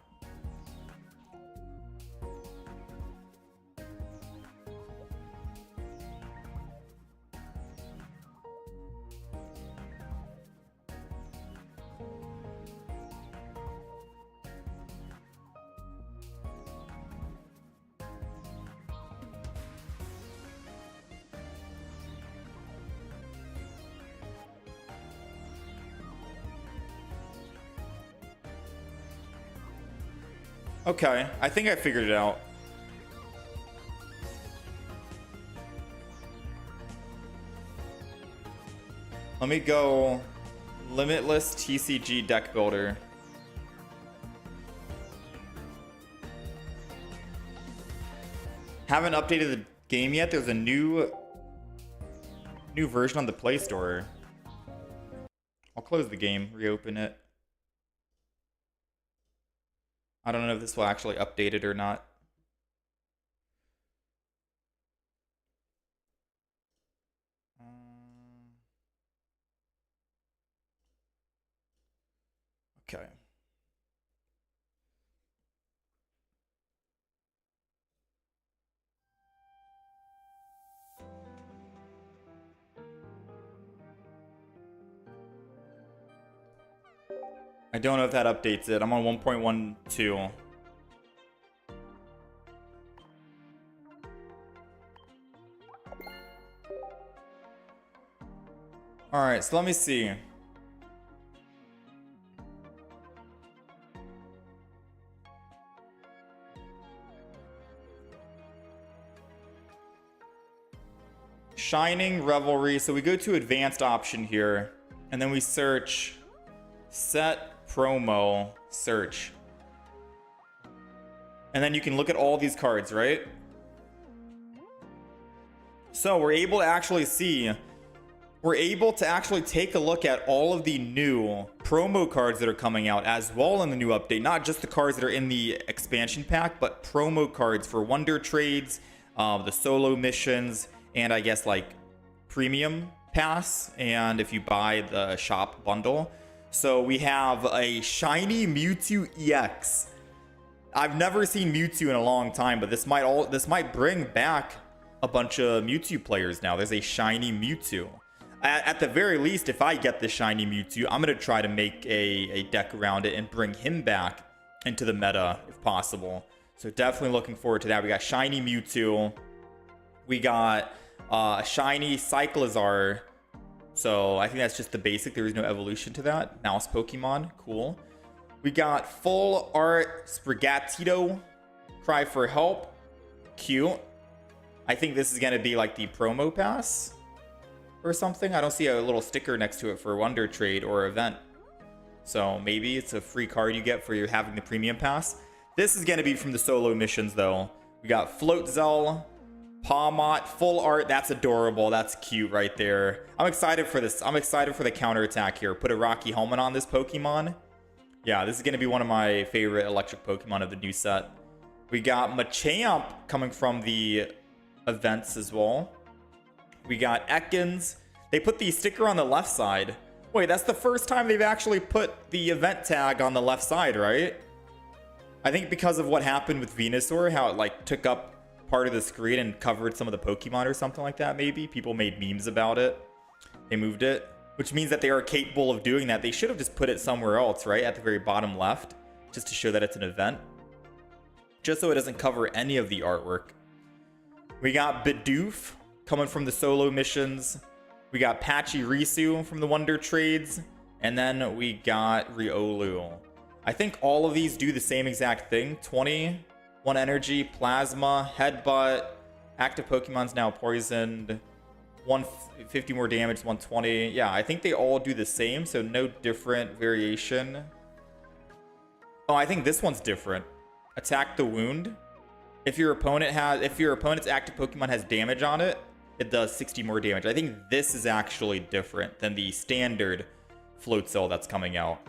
Okay, I think I figured it out. Let me go Limitless TCG Deck Builder. Haven't updated the game yet. There's a new version on the Play Store. I'll close the game, reopen it. I don't know if this will actually update it or not. Okay. I don't know if that updates it. I'm on 1.12. All right, so let me see. Shining Revelry. So we go to advanced option here, and then we search set promo search. And then you can look at all these cards, right? So we're able to actually see, we're able to actually take a look at all of the new promo cards that are coming out as well in the new update. Not just the cards that are in the expansion pack, but promo cards for Wonder Trades, the solo missions, and I guess like premium pass, and if you buy the shop bundle. So we have a shiny Mewtwo EX. I've never seen Mewtwo in a long time, but this might bring back a bunch of Mewtwo players now. There's a shiny Mewtwo. At the very least, if I get the shiny Mewtwo, I'm going to try to make a deck around it and bring him back into the meta if possible. So definitely looking forward to that. We got shiny Mewtwo. We got a shiny Cyclizar. So I think that's just the basic. There is no evolution to that. Mouse Pokemon. Cool. We got full art Sprigatito. Cry for help. Cute. I think this is going to be like the promo pass. or something. I don't see a little sticker next to it for Wonder Trade or event. So maybe it's a free card you get for you having the premium pass. This is going to be from the solo missions, though. We got Floatzel, Pawmot, full art. That's adorable. That's cute right there. I'm excited for this. I'm excited for the counterattack here. Put a Rocky helmet on this Pokemon. Yeah, this is going to be one of my favorite electric Pokemon of the new set. We got Machamp coming from the events as well. We got Ekans. They put the sticker on the left side. Wait, that's the first time they've actually put the event tag on the left side, right? I think because of what happened with Venusaur, how it like took up part of the screen and covered some of the Pokemon or something like that, maybe. People made memes about it. They moved it, which means that they are capable of doing that. They should have just put it somewhere else, right? At the very bottom left, just to show that it's an event. Just so it doesn't cover any of the artwork. We got Bidoof coming from the solo missions. We got Pachirisu from the Wonder Trades. And then we got Riolu. I think all of these do the same exact thing. 20, 1 energy, Plasma, Headbutt. Active Pokemon's now poisoned. 150 more damage, 120. Yeah, I think they all do the same, so no different variation. Oh, I think this one's different. Attack the wound. If your opponent's active Pokemon has damage on it, it does 60 more damage. I think this is actually different than the standard Floatzel that's coming out.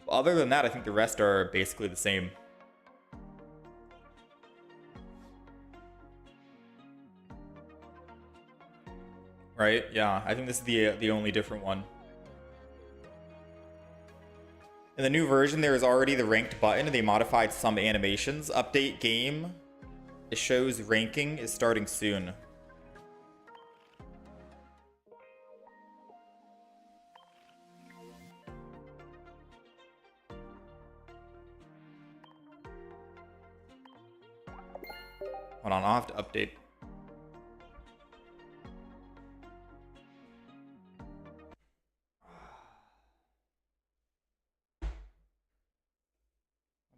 Other than that, I think the rest are basically the same. Right? Yeah, I think this is the only different one. In the new version, there is already the ranked button, and they modified some animations. Update game. It shows ranking is starting soon. Hold on, I'll have to update. Let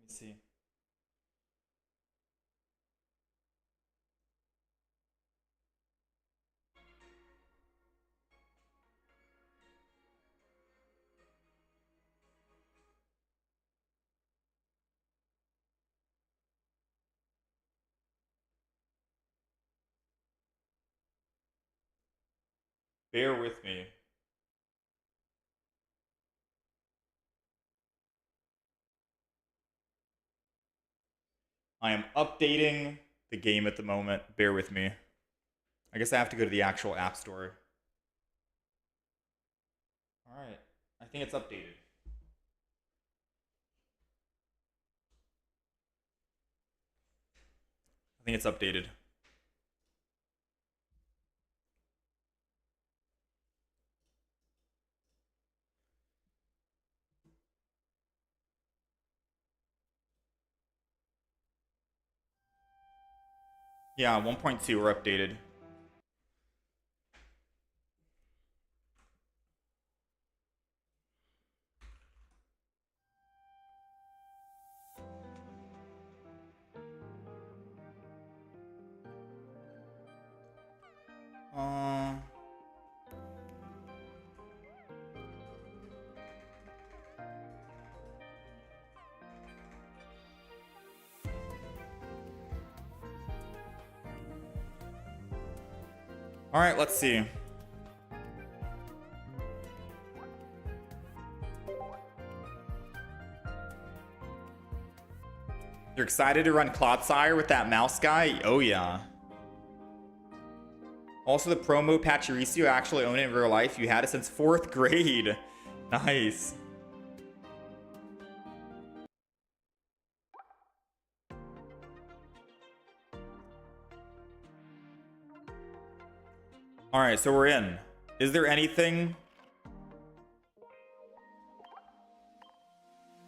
me see. Bear with me. I am updating the game at the moment. Bear with me. I guess I have to go to the actual app store. All right. I think it's updated. I think it's updated. Yeah, 1.2 were updated. All right, let's see. You're excited to run Clodsire with that mouse guy? Oh, yeah. Also, the promo Pachirisu, I actually own it in real life. You had it since 4th grade. Nice. All right, so we're in. Is there anything?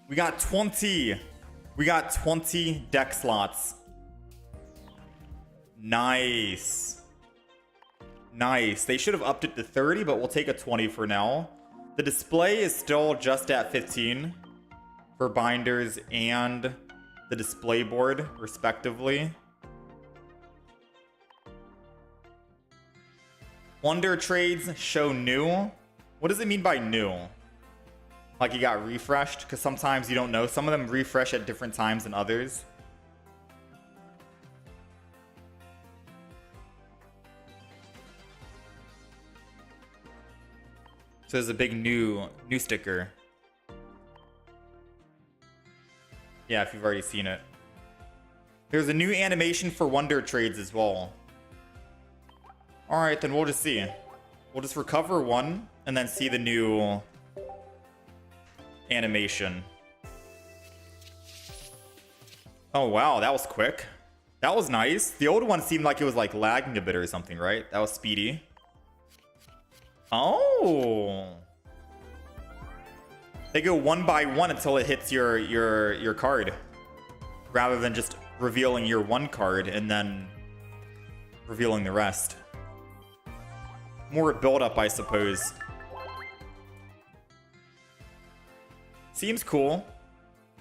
We got 20. We got 20 deck slots. Nice. Nice. They should have upped it to 30, but we'll take a 20 for now. The display is still just at 15 for binders and the display board, respectively. Wonder trades show new. What does it mean by new? Like you got refreshed? Because sometimes you don't know. Some of them refresh at different times than others. So there's a big new sticker. Yeah, if you've already seen it. There's a new animation for Wonder Trades as well. Alright, then we'll just see. We'll just recover one and then see the new animation. Oh wow, that was quick. That was nice. The old one seemed like it was like lagging a bit or something, right? That was speedy. Oh. They go one by one until it hits your card. Rather than just revealing your one card and then revealing the rest. More build up, I suppose. Seems cool.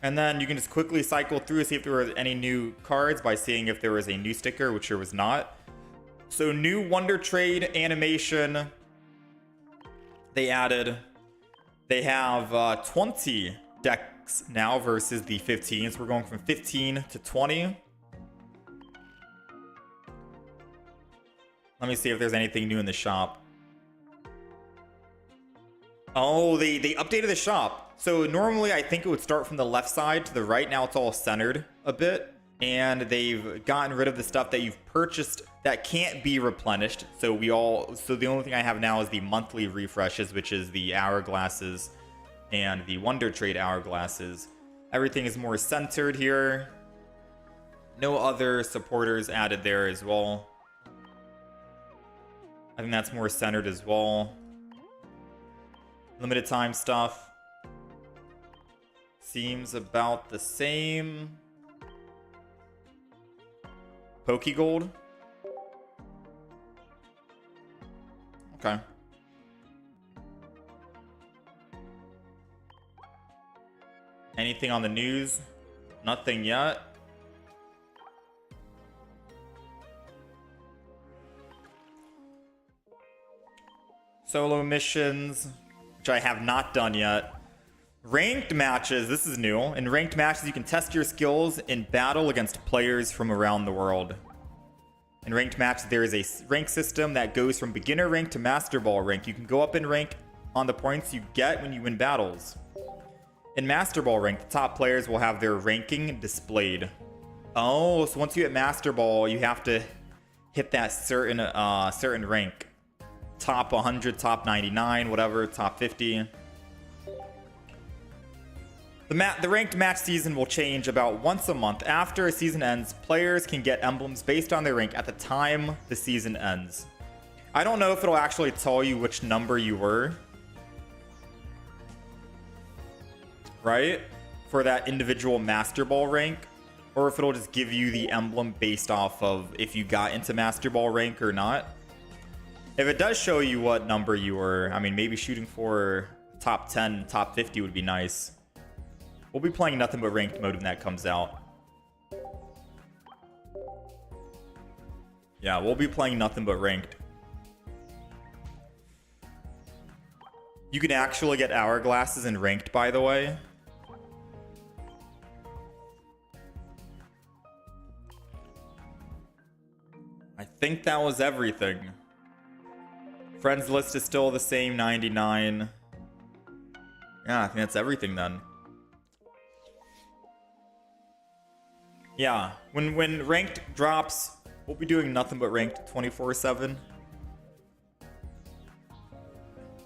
And then you can just quickly cycle through, see if there were any new cards by seeing if there was a new sticker, which there was not. So new Wonder Trade animation. They have 20 decks now versus the 15. So we're going from 15 to 20. Let me see if there's anything new in the shop. Oh, they updated the shop. So normally I think it would start from the left side to the right. Now it's all centered a bit. And they've gotten rid of the stuff that you've purchased that can't be replenished. So the only thing I have now is the monthly refreshes, which is the hourglasses and the Wonder Trade hourglasses. Everything is more centered here. No other supporters added there as well. I think that's more centered as well. Limited time stuff seems about the same. Pokegold. Okay. Anything on the news? Nothing yet. Solo missions, which I have not done yet. Ranked matches, this is new. In ranked matches, you can test your skills in battle against players from around the world. In ranked matches, there is a rank system that goes from beginner rank to master ball rank. You can go up in rank on the points you get when you win battles. In master ball rank, the top players will have their ranking displayed. Oh, so once you hit master ball, you have to hit that certain rank. Top 100, top 99, whatever, top 50. The ranked match season will change about once a month. After a season ends, players can get emblems based on their rank at the time the season ends. I don't know if it'll actually tell you which number you were. Right? For that individual Master Ball rank. Or if it'll just give you the emblem based off of if you got into Master Ball rank or not. If it does show you what number you were, I mean, maybe shooting for top 10, top 50 would be nice. We'll be playing nothing but ranked mode when that comes out. Yeah, we'll be playing nothing but ranked. You can actually get hourglasses in ranked, by the way. I think that was everything. Friends list is still the same, 99. Yeah, I think that's everything then. Yeah, when ranked drops, we'll be doing nothing but ranked 24/7.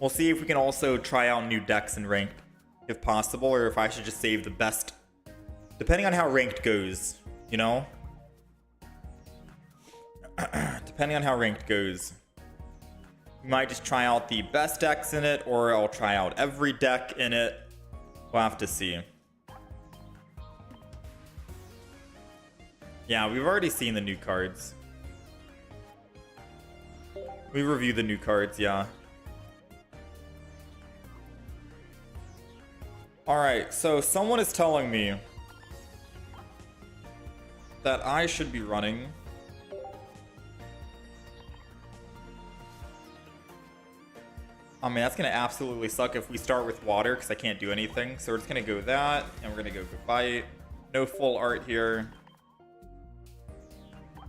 We'll see if we can also try out new decks in ranked, if possible, or if I should just save the best, depending on how ranked goes, you know? Depending on how ranked goes. We might just try out the best decks in it, or I'll try out every deck in it. We'll have to see. Yeah, we've already seen the new cards. We reviewed the new cards, yeah. Alright, so someone is telling me that I should be running I mean, that's going to absolutely suck if we start with water because I can't do anything. So we're just going to go that, and we're going to go bite. No full art here.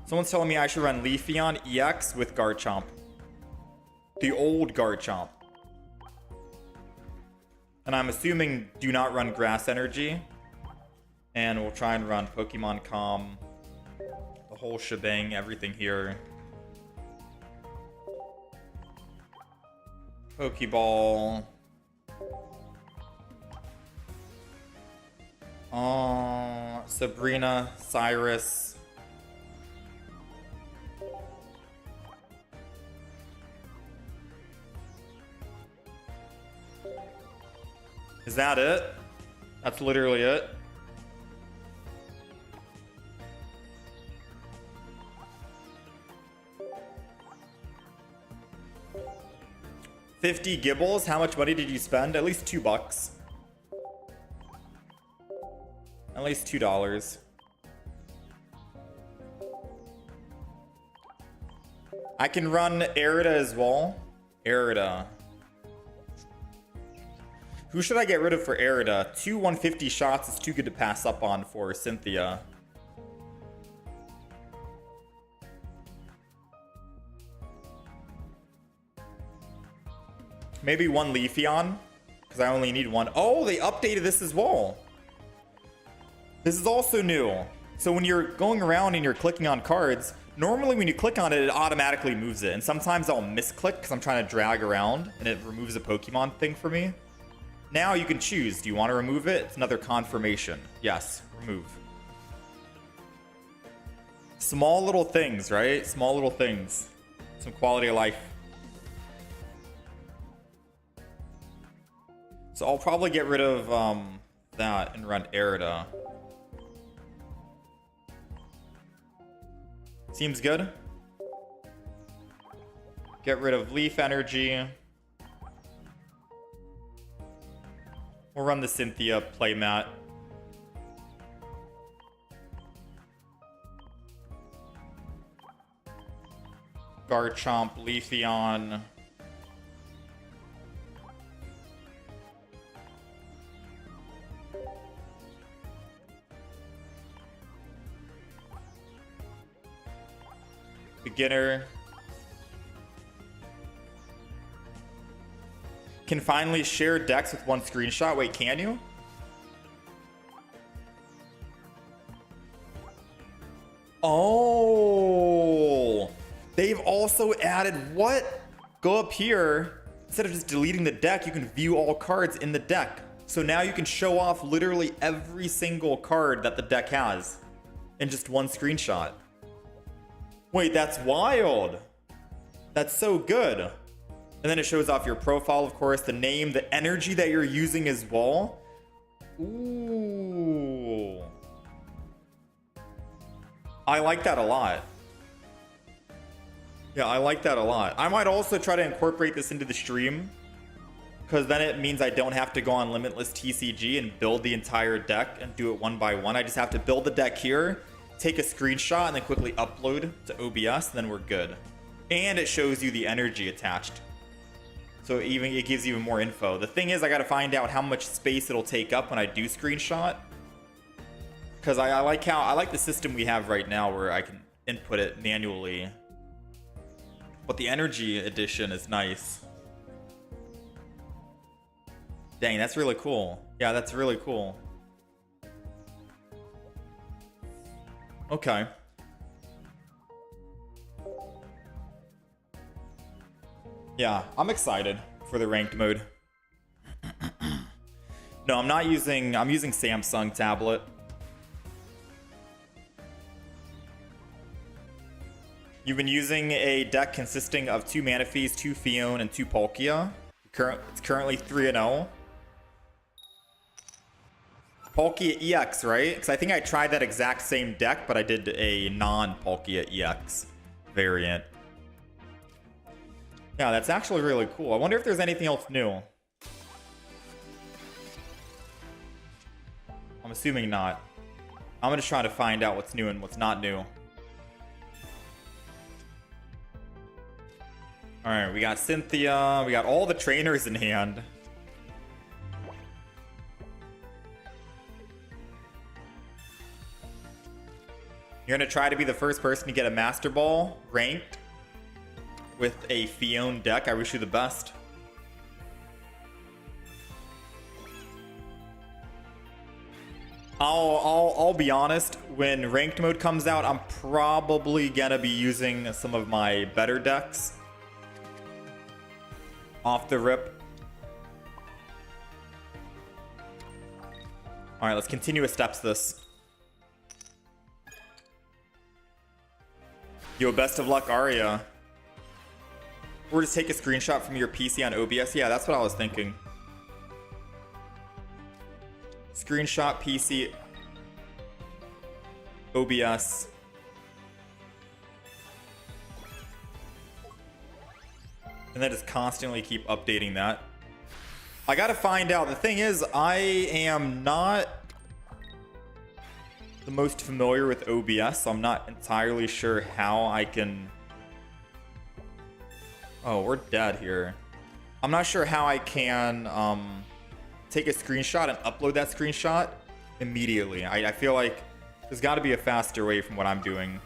Someone's telling me I should run Leafeon EX with Garchomp. The old Garchomp. And I'm assuming do not run Grass Energy. And we'll try and run Pokemon Calm. The whole shebang, everything here. Pokeball. Sabrina, Cyrus. Is that it? That's literally it. $50 Gibbles. How much money did you spend? At least $2. At least $2. I can run Arida as well. Arida. Who should I get rid of for Arida? 2 150 shots is too good to pass up on for Cynthia. Maybe 1 Leafeon, because I only need 1. Oh, they updated this as well. This is also new. So when you're going around and you're clicking on cards, normally when you click on it, it automatically moves it. And sometimes I'll misclick because I'm trying to drag around and it removes a Pokemon thing for me. Now you can choose. Do you want to remove it? It's another confirmation. Yes, remove. Small little things, right? Small little things. Some quality of life. So I'll probably get rid of that and run Arida. Seems good. Get rid of Leaf Energy. We'll run the Cynthia playmat. Garchomp, Leafeon. Beginner. Can finally share decks with 1 screenshot. Wait, can you? Oh, they've also added what? Go up here. Instead of just deleting the deck, you can view all cards in the deck. So now you can show off literally every single card that the deck has in just 1 screenshot. Wait, that's wild. That's so good. And then it shows off your profile, of course, the name, the energy that you're using as well. Ooh. I like that a lot. Yeah, I like that a lot. I might also try to incorporate this into the stream, because then it means I don't have to go on Limitless TCG and build the entire deck and do it 1 by 1. I just have to build the deck here, take a screenshot, and then quickly upload to OBS, and then we're good. And it shows you the energy attached. So it gives you even more info. The thing is, I got to find out how much space it'll take up when I do screenshot. Because I like the system we have right now where I can input it manually. But the energy edition is nice. Dang, that's really cool. Yeah, that's really cool. Okay. Yeah, I'm excited for the ranked mode. No, I'm using Samsung tablet. You've been using a deck consisting of 2 Manaphy's, 2 Fion, and 2 Palkia. It's currently 3-0. Palkia EX, right? Because I think I tried that exact same deck, but I did a non-Palkia EX variant. Yeah, that's actually really cool. I wonder if there's anything else new. I'm assuming not. I'm just trying to find out what's new and what's not new. All right, we got Cynthia. We got all the trainers in hand. You're gonna try to be the first person to get a Master Ball ranked with a Fion deck. I wish you the best. I'll be honest, when ranked mode comes out, I'm probably gonna be using some of my better decks off the rip. All right, let's continue with steps this. Yo, best of luck, Arya. Or just take a screenshot from your PC on OBS. Yeah, that's what I was thinking. Screenshot PC OBS. And then just constantly keep updating that. I gotta find out. The thing is, I am not the most familiar with OBS, so I'm not entirely sure how I can... Oh, we're dead here. I'm not sure how I can take a screenshot and upload that screenshot immediately. I feel like there's got to be a faster way from what I'm doing.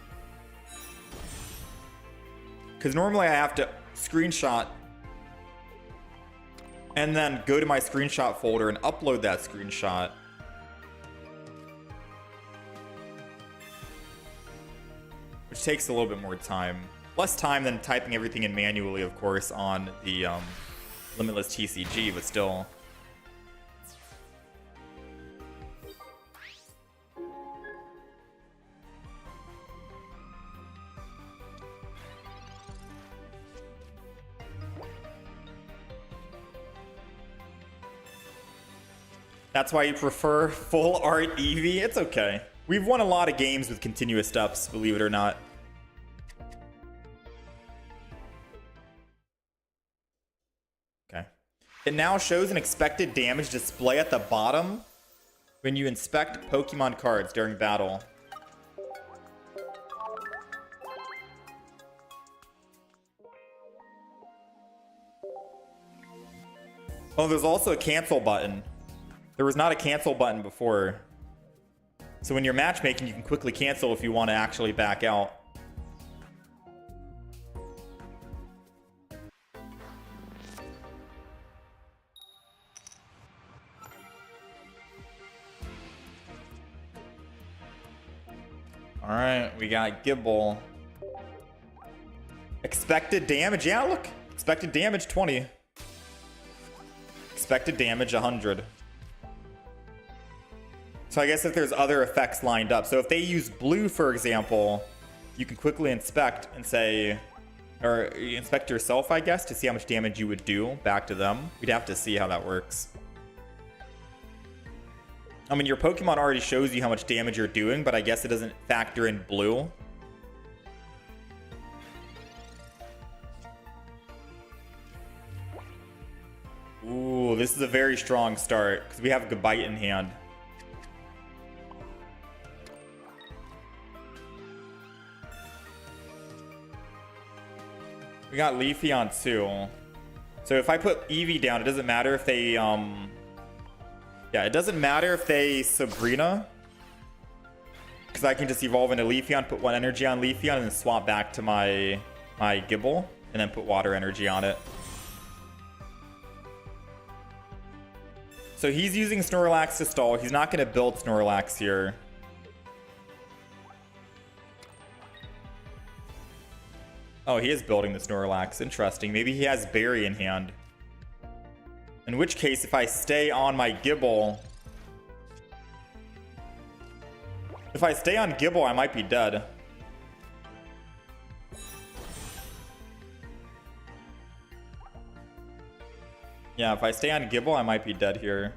Because normally I have to screenshot and then go to my screenshot folder and upload that screenshot. Which takes a little bit more time. Less time than typing everything in manually, of course, on the Limitless TCG, but still. That's why you prefer full art Eevee? It's okay. We've won a lot of games with continuous steps, believe it or not. Okay. It now shows an expected damage display at the bottom when you inspect Pokemon cards during battle. Oh, there's also a cancel button. There was not a cancel button before. So when you're matchmaking, you can quickly cancel if you want to actually back out. All right, we got Gible. Expected damage, yeah, look. Expected damage, 20. Expected damage, 100. So I guess if there's other effects lined up. So if they use blue, for example, you can quickly inspect and say, or inspect yourself, I guess, to see how much damage you would do back to them. We'd have to see how that works. I mean, your Pokemon already shows you how much damage you're doing, but I guess it doesn't factor in blue. Ooh, this is a very strong start because we have Gabite in hand. We got Leafeon too. So if I put Eevee down, it doesn't matter if they, yeah, it doesn't matter if they Sabrina. Because I can just evolve into Leafeon, put one energy on Leafeon, and then swap back to my Gible, and then put water energy on it. So he's using Snorlax to stall. He's not going to build Snorlax here. Oh, he is building the Snorlax. Interesting. Maybe he has Berry in hand. In which case, if I stay on my Gible... If I stay on Gible, I might be dead. Yeah, if I stay on Gible, I might be dead here.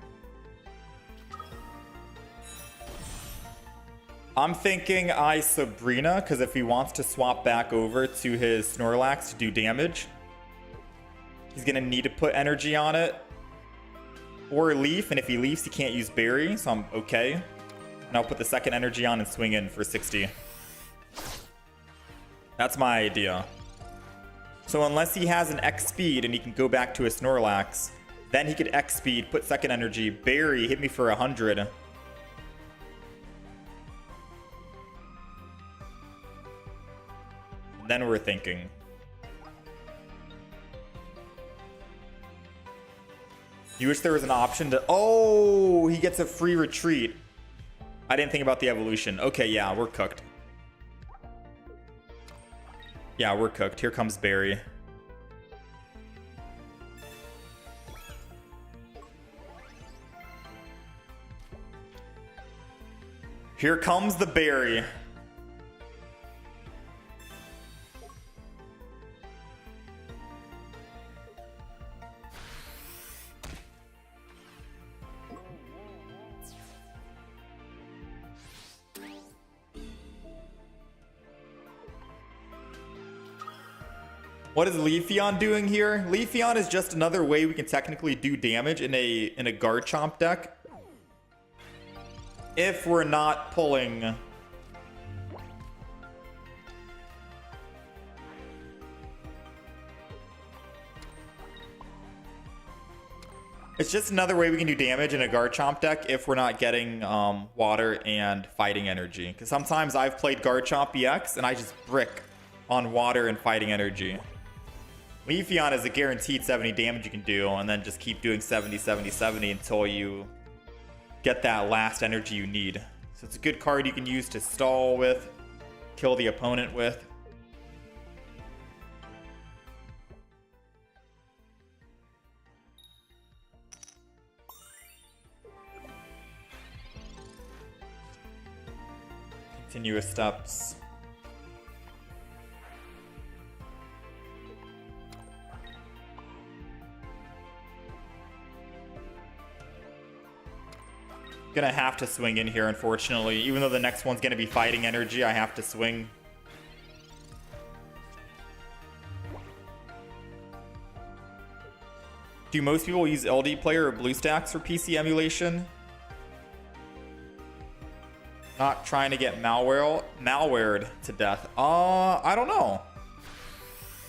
I'm thinking I Sabrina, because if he wants to swap back over to his Snorlax to do damage, he's going to need to put energy on it. Or Leaf, and if he leaves, he can't use Berry, so I'm okay. And I'll put the second energy on and swing in for 60. That's my idea. So unless he has an X speed and he can go back to a Snorlax, then he could X speed, put second energy, bury, hit me for 100. And then we're thinking. You wish there was an option to... Oh, he gets a free retreat. I didn't think about the evolution. Okay, yeah, we're cooked. Yeah, we're cooked. Here comes Barry. Here comes the Barry. What is Leafeon doing here? Leafeon is just another way we can technically do damage in a Garchomp deck. If we're not pulling... It's just another way we can do damage in a Garchomp deck if we're not getting water and fighting energy. Because sometimes I've played Garchomp EX and I just brick on water and fighting energy. Leafeon is a guaranteed 70 damage you can do, and then just keep doing 70, 70, 70 until you get that last energy you need. So it's a good card you can use to stall with, kill the opponent with. Continuous steps. Gonna have to swing in here, unfortunately. Even though the next one's gonna be fighting energy, I have to swing. Do most people use LD Player or BlueStacks for PC emulation? Not trying to get malwared to death. I don't know.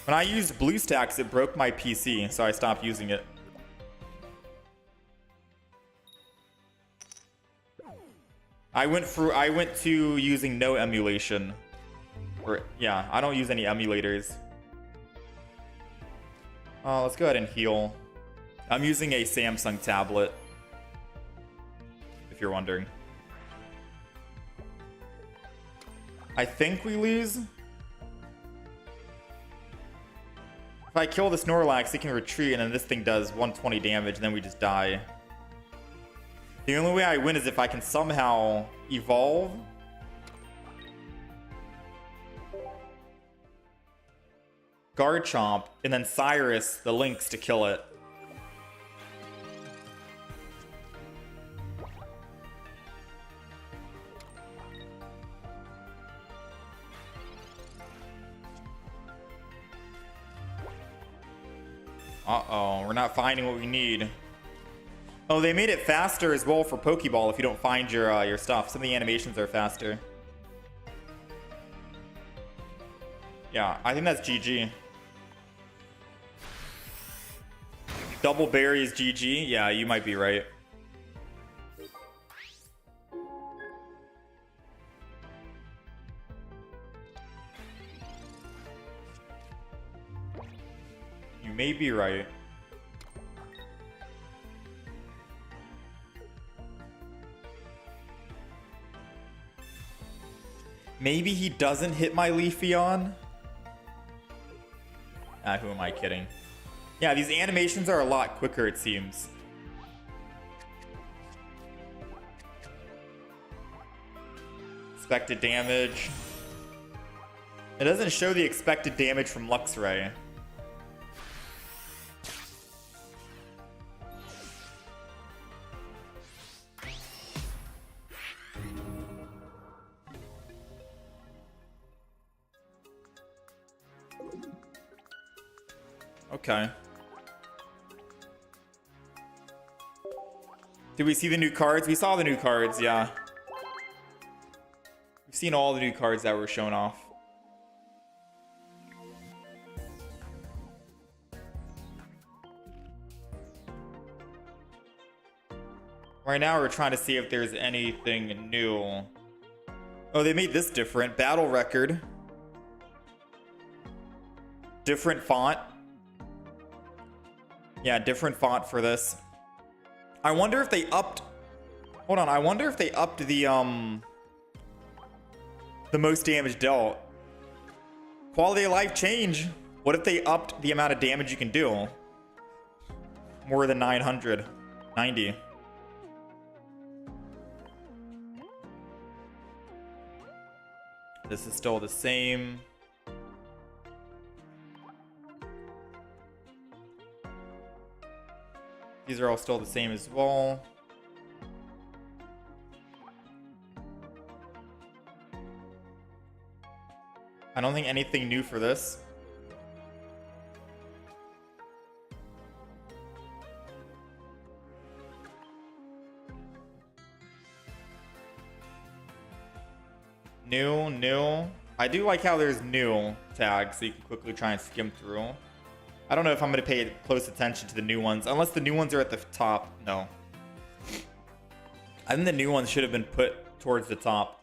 When I used BlueStacks, it broke my PC, so I stopped using it. I went to using no emulation. Or yeah, I don't use any emulators. Let's go ahead and heal. I'm using a Samsung tablet, if you're wondering. I think we lose. If I kill the Snorlax, it can retreat, and then this thing does 120 damage, and then we just die. The only way I win is if I can somehow evolve. Garchomp, and then Cyrus, the Lynx, to kill it. Uh-oh, we're not finding what we need. Oh, they made it faster as well for Pokeball if you don't find your stuff. Some of the animations are faster. Yeah, I think that's GG. Double Berry is GG? Yeah, you might be right. You may be right. Maybe he doesn't hit my Leafeon? Who am I kidding? Yeah, these animations are a lot quicker, it seems. Expected damage. It doesn't show the expected damage from Luxray. Okay. Did we see the new cards? We saw the new cards, yeah. We've seen all the new cards that were shown off. Right now, we're trying to see if there's anything new. Oh, they made this different. Battle record. Different font. Yeah, different font for this. I wonder if they upped... Hold on, I wonder if they upped the most damage dealt. Quality of life change. What if they upped the amount of damage you can do? More than 990. This is still the same. These are all still the same as well. I don't think anything new for this. New. I do like how there's new tags, so you can quickly try and skim through. I don't know if I'm going to pay close attention to the new ones, unless the new ones are at the top. No. I think the new ones should have been put towards the top.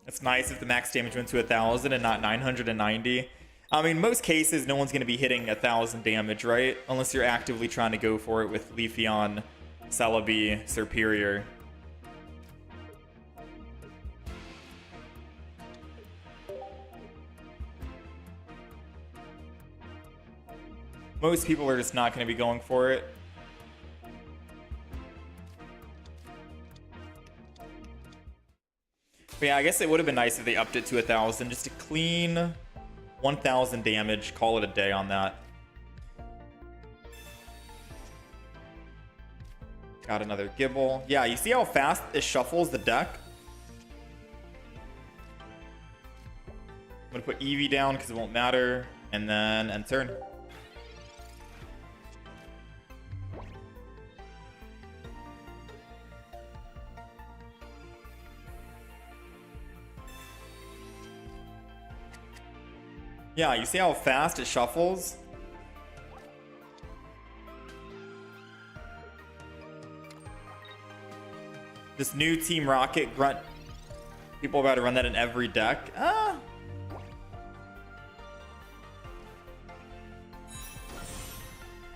It's nice if the max damage went to 1,000 and not 990. I mean, most cases, no one's going to be hitting 1,000 damage, right? Unless you're actively trying to go for it with Leafeon, Celebi, Superior. Most people are just not going to be going for it. But yeah, I guess it would have been nice if they upped it to 1,000 just to clean 1,000 damage. Call it a day on that. Got another Gibble. Yeah, you see how fast it shuffles the deck? I'm going to put Eevee down because it won't matter. And then end turn. Yeah, you see how fast it shuffles? This new Team Rocket grunt. People are about to run that in every deck. I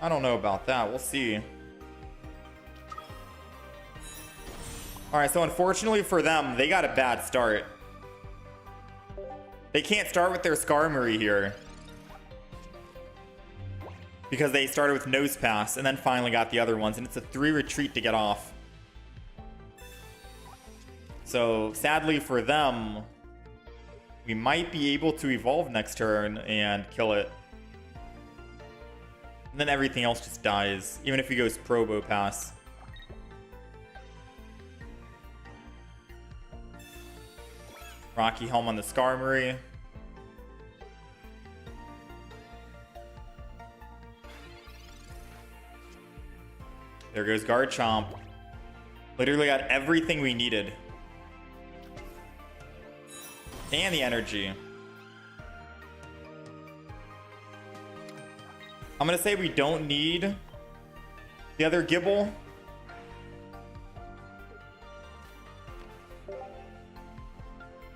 don't know about that. We'll see. Alright, so unfortunately for them, they got a bad start. They can't start with their Skarmory here. Because they started with Nose Pass and then finally got the other ones. And it's a 3 retreat to get off. So sadly for them, we might be able to evolve next turn and kill it. And then everything else just dies. Even if he goes Probo Pass. Rocky Helm on the Skarmory. There goes Garchomp. Literally got everything we needed. And the energy. I'm going to say we don't need the other Gibble.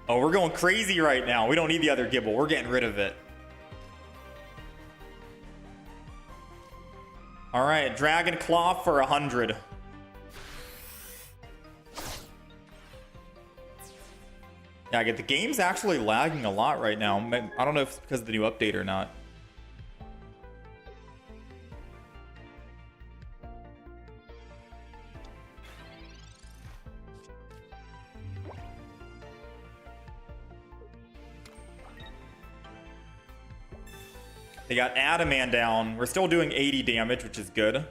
Oh, we're going crazy right now. We don't need the other Gibble. We're getting rid of it. All right, Dragon Claw for 100. Yeah, I get the game's actually lagging a lot right now. I don't know if it's because of the new update or not. They got Adaman down. We're still doing 80 damage, which is good.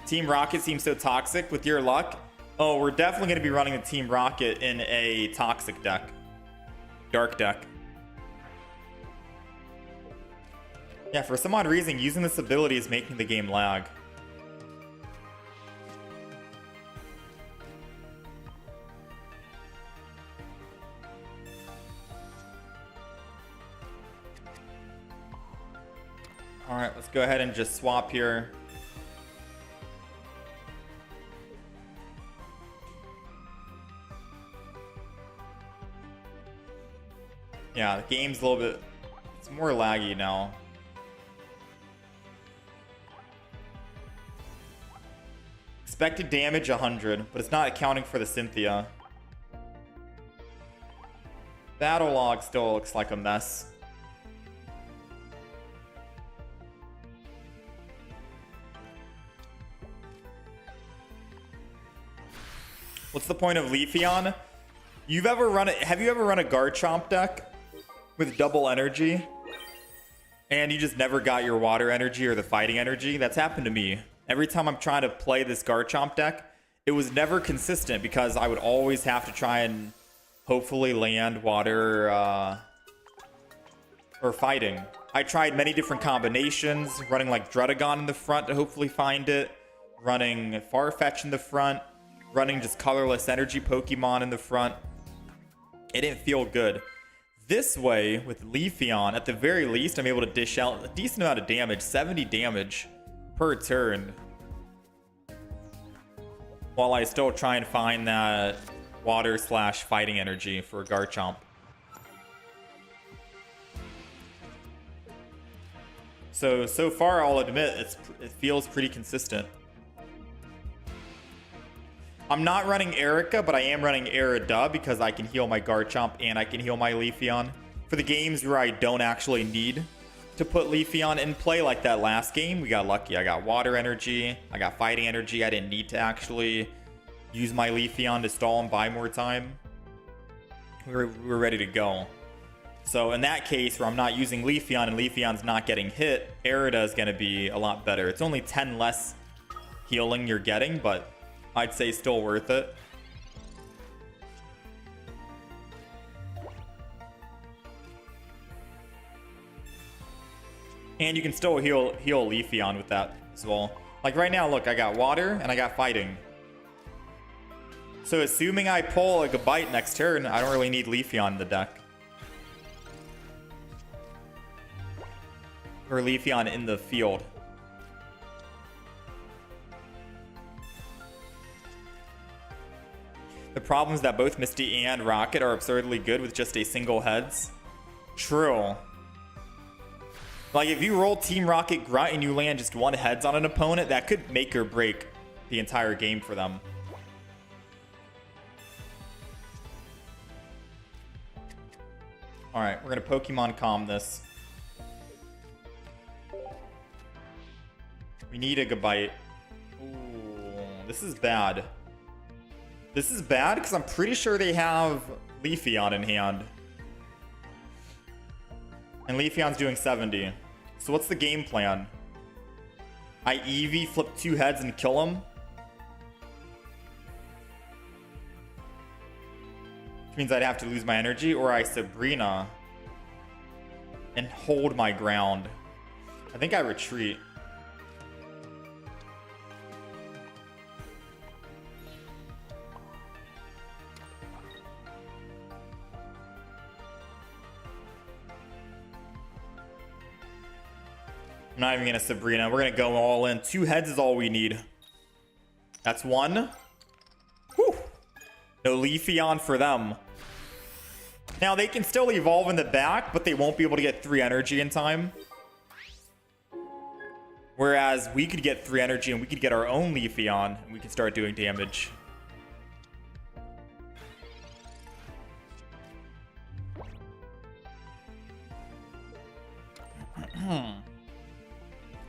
Team Rocket seems so toxic. With your luck. Oh, we're definitely going to be running a Team Rocket in a toxic deck. Dark deck. Yeah, for some odd reason, using this ability is making the game lag. Alright, let's go ahead and just swap here. Yeah, the game's a little bit... It's more laggy now. Expected damage 100, but it's not accounting for the Cynthia. Battle log still looks like a mess. What's the point of Leafeon? Have you ever run a Garchomp deck with double energy and you just never got your water energy or the fighting energy? That's happened to me. Every time I'm trying to play this Garchomp deck, it was never consistent because I would always have to try and hopefully land water or fighting. I tried many different combinations, running like Druddigon in the front to hopefully find it, running Farfetch in the front, running just colorless energy Pokemon in the front. It didn't feel good. This way, with Leafeon, at the very least, I'm able to dish out a decent amount of damage, 70 damage per turn, while I still try and find that water / fighting energy for Garchomp. So far, I'll admit, it feels pretty consistent. I'm not running Erica, but I am running Erida because I can heal my Garchomp and I can heal my Leafeon. For the games where I don't actually need to put Leafeon in play, like that last game, we got lucky. I got water energy, I got fighting energy. I didn't need to actually use my Leafeon to stall and buy more time. We were ready to go. So in that case where I'm not using Leafeon and Leafeon's not getting hit, Erida is going to be a lot better. It's only 10 less healing you're getting, but I'd say still worth it. And you can still heal Leafeon with that as well. Like right now, look, I got water and I got fighting. So assuming I pull a Gabite next turn, I don't really need Leafeon in the deck. Or Leafeon in the field. The problem is that both Misty and Rocket are absurdly good with just a single heads. True. Like, if you roll Team Rocket Grunt and you land just one heads on an opponent, that could make or break the entire game for them. Alright, we're going to Pokemon Calm this. We need a Gabite. Ooh, this is bad. This is bad because I'm pretty sure they have Leafeon in hand. And Leafeon's doing 70. So what's the game plan? I Eevee, flip 2 heads and kill him? Which means I'd have to lose my energy, or I Sabrina and hold my ground. I think I retreat. I'm not even gonna Sabrina. We're gonna go all in. 2 heads is all we need. That's 1. Whew. No Leafeon for them. Now they can still evolve in the back, but they won't be able to get 3 energy in time. Whereas we could get 3 energy and we could get our own Leafeon and we can start doing damage.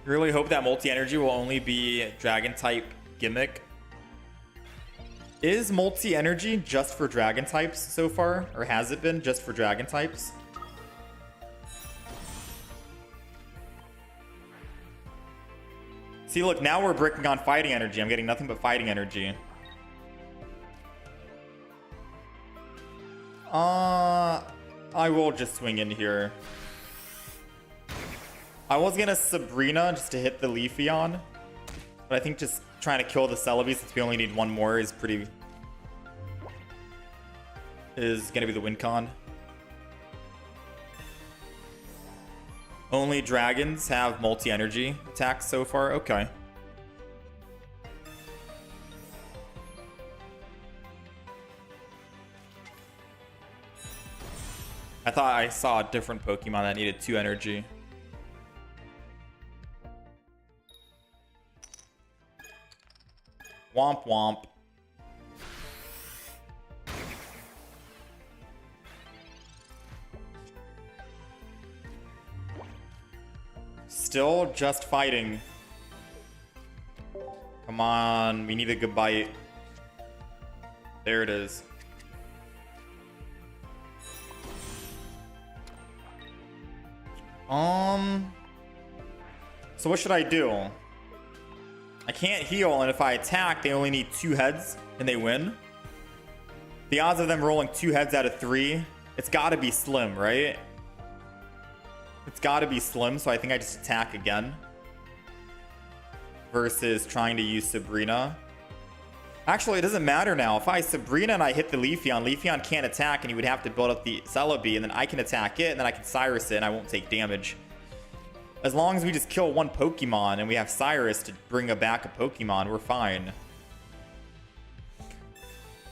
Really hope that multi-energy will only be Dragon-type gimmick. Is multi-energy just for Dragon types so far? Or has it been just for Dragon types? See, look, now we're bricking on fighting energy. I'm getting nothing but fighting energy. I will just swing in here. I was gonna Sabrina just to hit the Leafeon, but I think just trying to kill the Celebi since we only need one more is gonna be the win con. Only dragons have multi-energy attacks so far. Okay. I thought I saw a different Pokemon that needed 2 energy. Womp womp. Still just fighting. Come on, we need a good bite. There it is. So what should I do? I can't heal, and if I attack, they only need 2 heads, and they win. The odds of them rolling 2 heads out of 3, it's gotta be slim, right? It's gotta be slim, so I think I just attack again. Versus trying to use Sabrina. Actually, it doesn't matter now. If I Sabrina and I hit the Leafeon, Leafeon can't attack, and he would have to build up the Celebi, and then I can attack it, and then I can Cyrus it, and I won't take damage. As long as we just kill one Pokemon, and we have Cyrus to bring back a Pokemon, we're fine.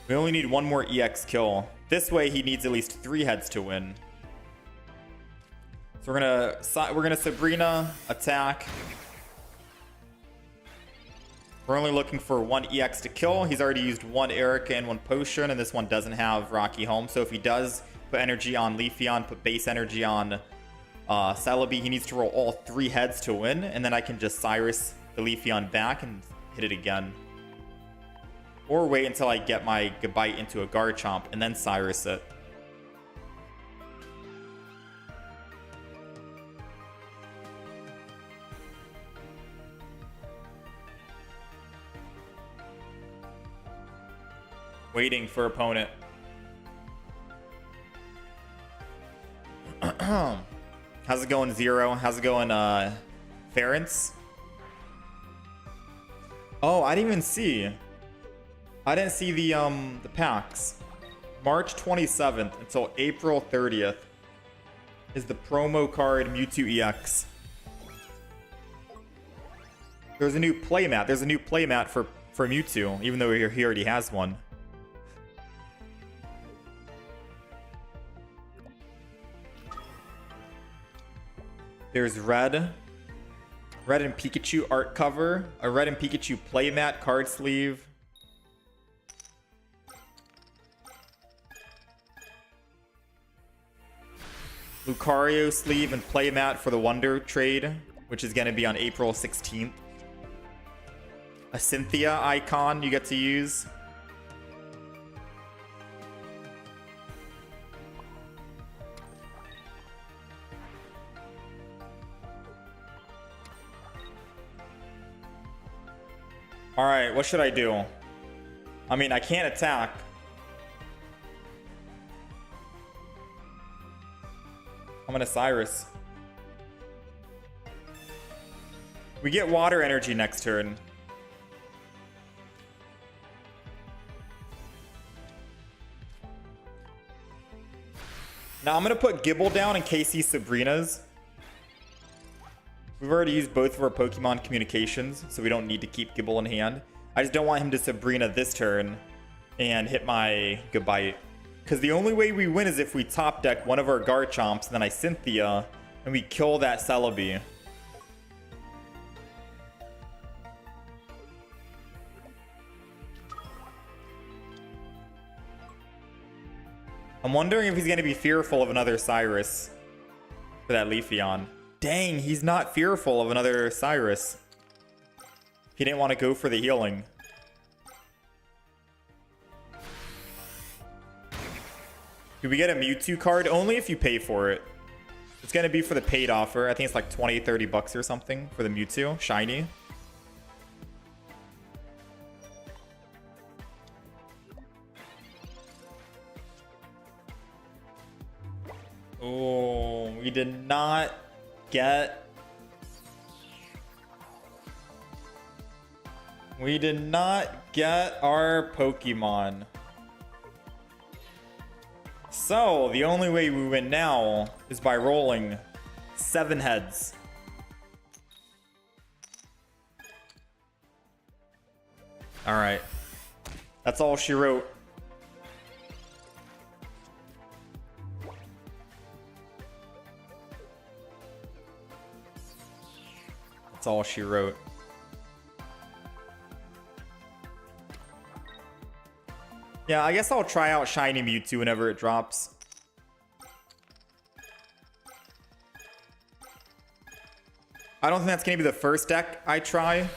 We only need one more EX kill. This way, he needs at least 3 heads to win. So we're gonna Sabrina, attack. We're only looking for 1 EX to kill. He's already used 1 Erica and 1 potion, and this one doesn't have Rocky Home. So if he does put energy on Leafeon, put base energy on Celebi, he needs to roll all 3 heads to win, and then I can just Cyrus the Leafeon back and hit it again. Or wait until I get my Gabite into a Garchomp and then Cyrus it. Waiting for opponent. How's it going, Zero? How's it going, Ference? Oh, I didn't even see. I didn't see the packs. March 27th until April 30th is the promo card Mewtwo EX. There's a new playmat. There's a new playmat for Mewtwo, even though he already has one. There's Red and Pikachu art cover, a Red and Pikachu playmat card sleeve. Lucario sleeve and playmat for the Wonder trade, which is going to be on April 16th. A Cynthia icon you get to use. Alright, what should I do? I mean, I can't attack. I'm gonna Cyrus. We get water energy next turn. Now I'm gonna put Gibble down in case he's Sabrina's. We've already used both of our Pokemon communications, so we don't need to keep Gibble in hand. I just don't want him to Sabrina this turn and hit my Gabite. Because the only way we win is if we top deck one of our Garchomps, and then I Cynthia, and we kill that Celebi. I'm wondering if he's going to be fearful of another Cyrus for that Leafeon. Dang, he's not fearful of another Cyrus. He didn't want to go for the healing. Do we get a Mewtwo card? Only if you pay for it. It's going to be for the paid offer. I think it's like 20, 30 bucks or something for the Mewtwo. Shiny. Oh, we did not get We did not get our Pokemon. So, the only way we win now is by rolling 7 heads. Alright. That's all she wrote. That's all she wrote. Yeah, I guess I'll try out Shiny Mewtwo whenever it drops. I don't think that's going to be the first deck I try.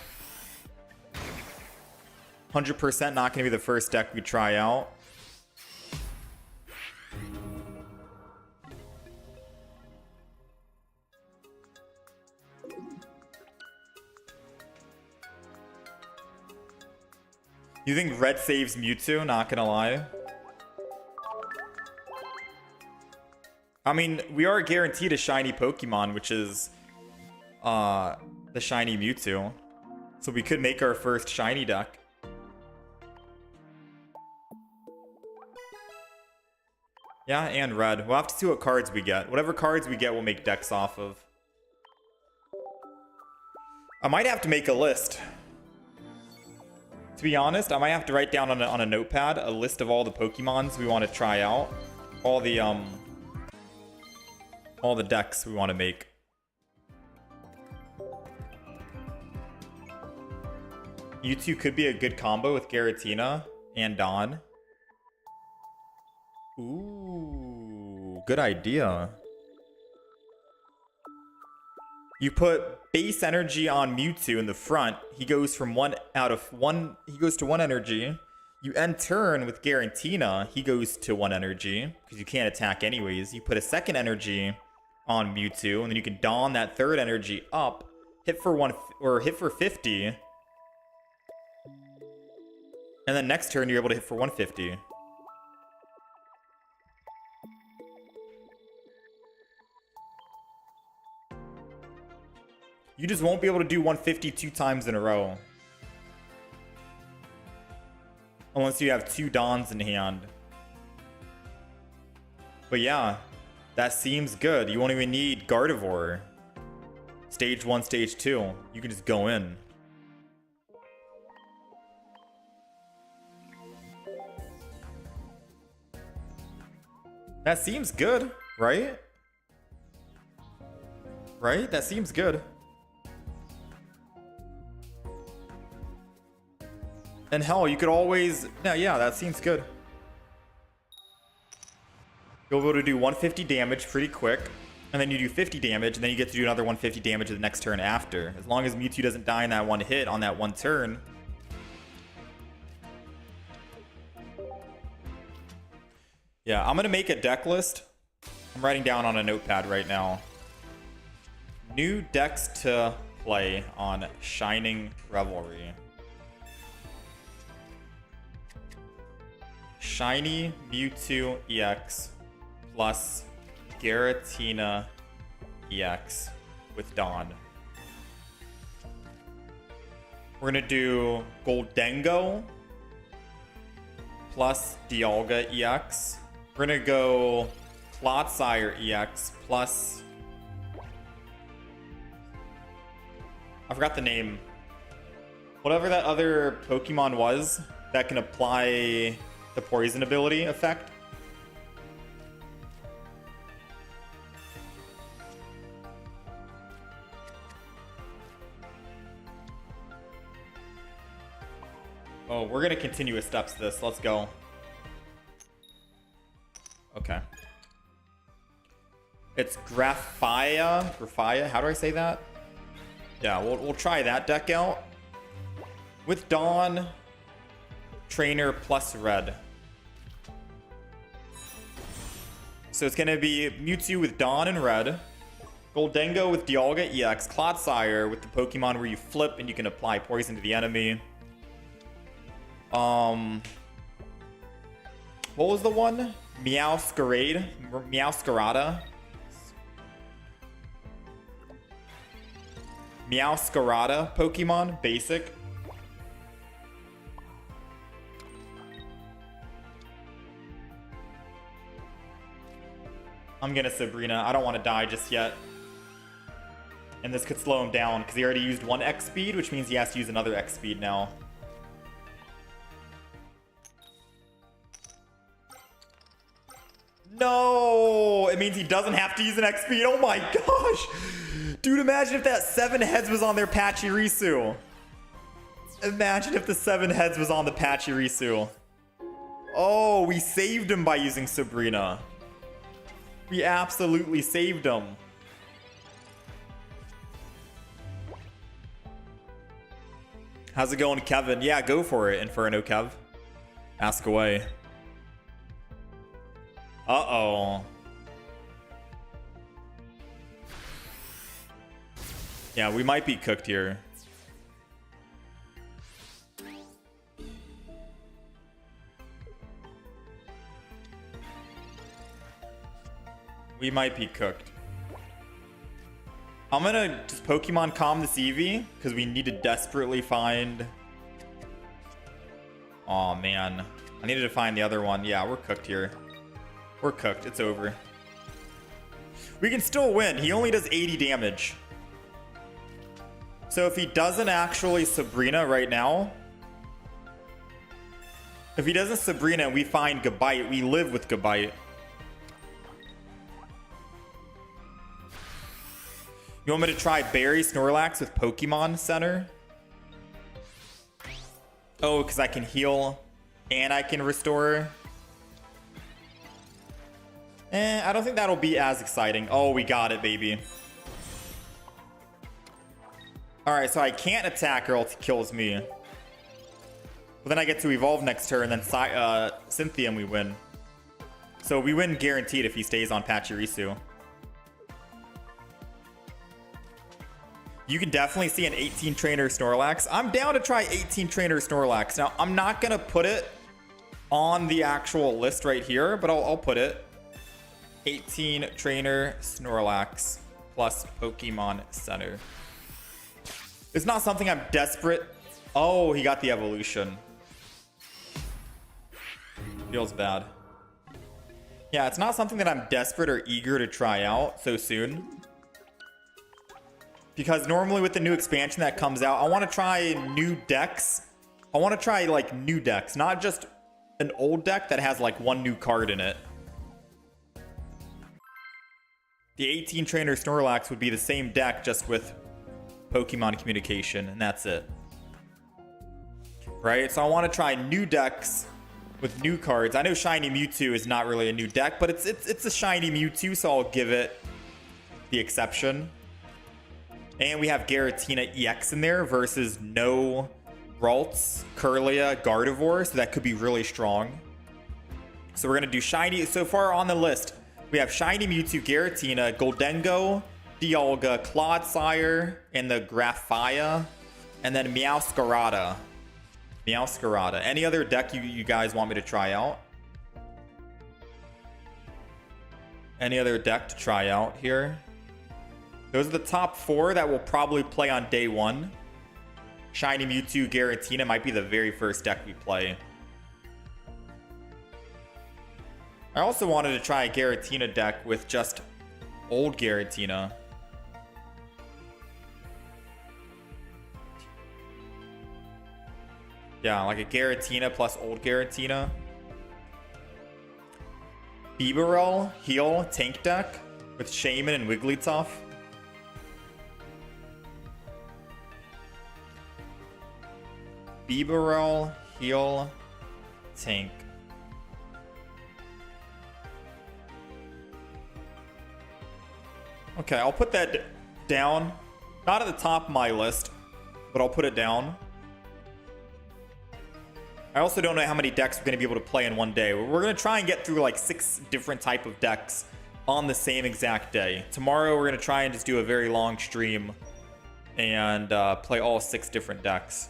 100% not going to be the first deck we try out. You think red saves Mewtwo? Not gonna lie. I mean, we are guaranteed a shiny Pokemon, which is the shiny Mewtwo. So we could make our first shiny deck. Yeah, and red. We'll have to see what cards we get. Whatever cards we get, we'll make decks off of. I might have to make a list. To be honest, I might have to write down on a notepad a list of all the Pokemons we want to try out. All the decks we want to make. Mewtwo could be a good combo with Giratina and Dawn. Ooh, good idea. You put base energy on Mewtwo in the front. He goes from he goes to 1 energy. You end turn with Giratina. He goes to 1 energy because you can't attack anyways. You put a second energy on Mewtwo, and then you can Dawn that third energy up, hit for 50. And then next turn you're able to hit for 150. You just won't be able to do 150 2 times in a row. Unless you have 2 Dawns in hand. But yeah, that seems good. You won't even need Gardevoir. Stage 1, Stage 2. You can just go in. That seems good, right? Right? That seems good. And hell, you could always... Yeah, that seems good. You'll be able to do 150 damage pretty quick. And then you do 50 damage, and then you get to do another 150 damage the next turn after. As long as Mewtwo doesn't die in that one hit on that one turn. Yeah, I'm going to make a deck list. I'm writing down on a notepad right now. New decks to play on Shining Revelry. Shiny Mewtwo EX plus Giratina EX with Dawn. We're gonna do Goldengo plus Dialga EX. We're gonna go Clodsire EX plus... I forgot the name. Whatever that other Pokemon was that can apply the poison ability effect. Oh, we're gonna continue with steps this. Let's go. Okay. It's Graphia. How do I say that? Yeah, we'll try that deck out with Dawn, Trainer plus Red. So it's gonna be Mewtwo with Dawn and Red, Goldengo with Dialga EX, Clodsire with the Pokemon where you flip and you can apply poison to the enemy. What was the one? Meowscarada Pokemon, basic. I'm gonna Sabrina. I don't want to die just yet. And this could slow him down because he already used 1 X speed, which means he has to use another X speed now. No! It means he doesn't have to use an X speed. Oh my gosh! Dude, imagine if that 7 heads was on their Pachirisu. Imagine if the 7 heads was on the Pachirisu. Oh, we saved him by using Sabrina. We absolutely saved him. How's it going, Kevin? Yeah, go for it, Inferno Kev. Ask away. Uh-oh. Yeah, we might be cooked here. We might be cooked. I'm gonna just Pokemon calm this Eevee because we need to desperately find... Oh man, I needed to find the other one. Yeah, we're cooked here. We're cooked. It's over. We can still win. He only does 80 damage. So if he doesn't actually Sabrina right now... If he doesn't Sabrina and we find Gabite, we live with Gabite. You want me to try Berry Snorlax with Pokemon Center? Oh, because I can heal and I can restore. I don't think that'll be as exciting. Oh, we got it, baby. Alright, so I can't attack or else it kills me. But then I get to evolve next turn, and then Cynthium we win. So we win guaranteed if he stays on Pachirisu. You can definitely see an 18 trainer Snorlax. I'm down to try 18 trainer Snorlax. Now, I'm not going to put it on the actual list right here, but I'll put it. 18 trainer Snorlax plus Pokemon Center. It's not something I'm desperate. Oh, he got the evolution. Feels bad. Yeah, it's not something that I'm desperate or eager to try out so soon. Because normally with the new expansion that comes out, I want to try new decks. I want to try like new decks, not just an old deck that has like 1 new card in it. The 18 trainer Snorlax would be the same deck just with Pokemon communication, and that's it. Right? So I want to try new decks with new cards. I know Shiny Mewtwo is not really a new deck, but it's a Shiny Mewtwo, so I'll give it the exception. And we have Giratina EX in there versus no Ralts, Kirlia, Gardevoir, so that could be really strong. So we're going to do Shiny. So far on the list, we have Shiny Mewtwo, Giratina, Goldengo, Dialga, Clodsire, and the Graphia, and then Meowscarada. Meowscarada. Any other deck you guys want me to try out? Any other deck to try out here? Those are the top 4 that will probably play on day 1. Shiny Mewtwo, Giratina might be the very first deck we play. I also wanted to try a Giratina deck with just old Giratina. Yeah, like a Giratina plus old Giratina. Bibarel, heal, tank deck with Shaman and Wigglytuff. Bibarel, heal, tank. Okay, I'll put that down. Not at the top of my list, but I'll put it down. I also don't know how many decks we're going to be able to play in one day. We're going to try and get through like 6 different type of decks on the same exact day. Tomorrow we're going to try and just do a very long stream and play all 6 different decks.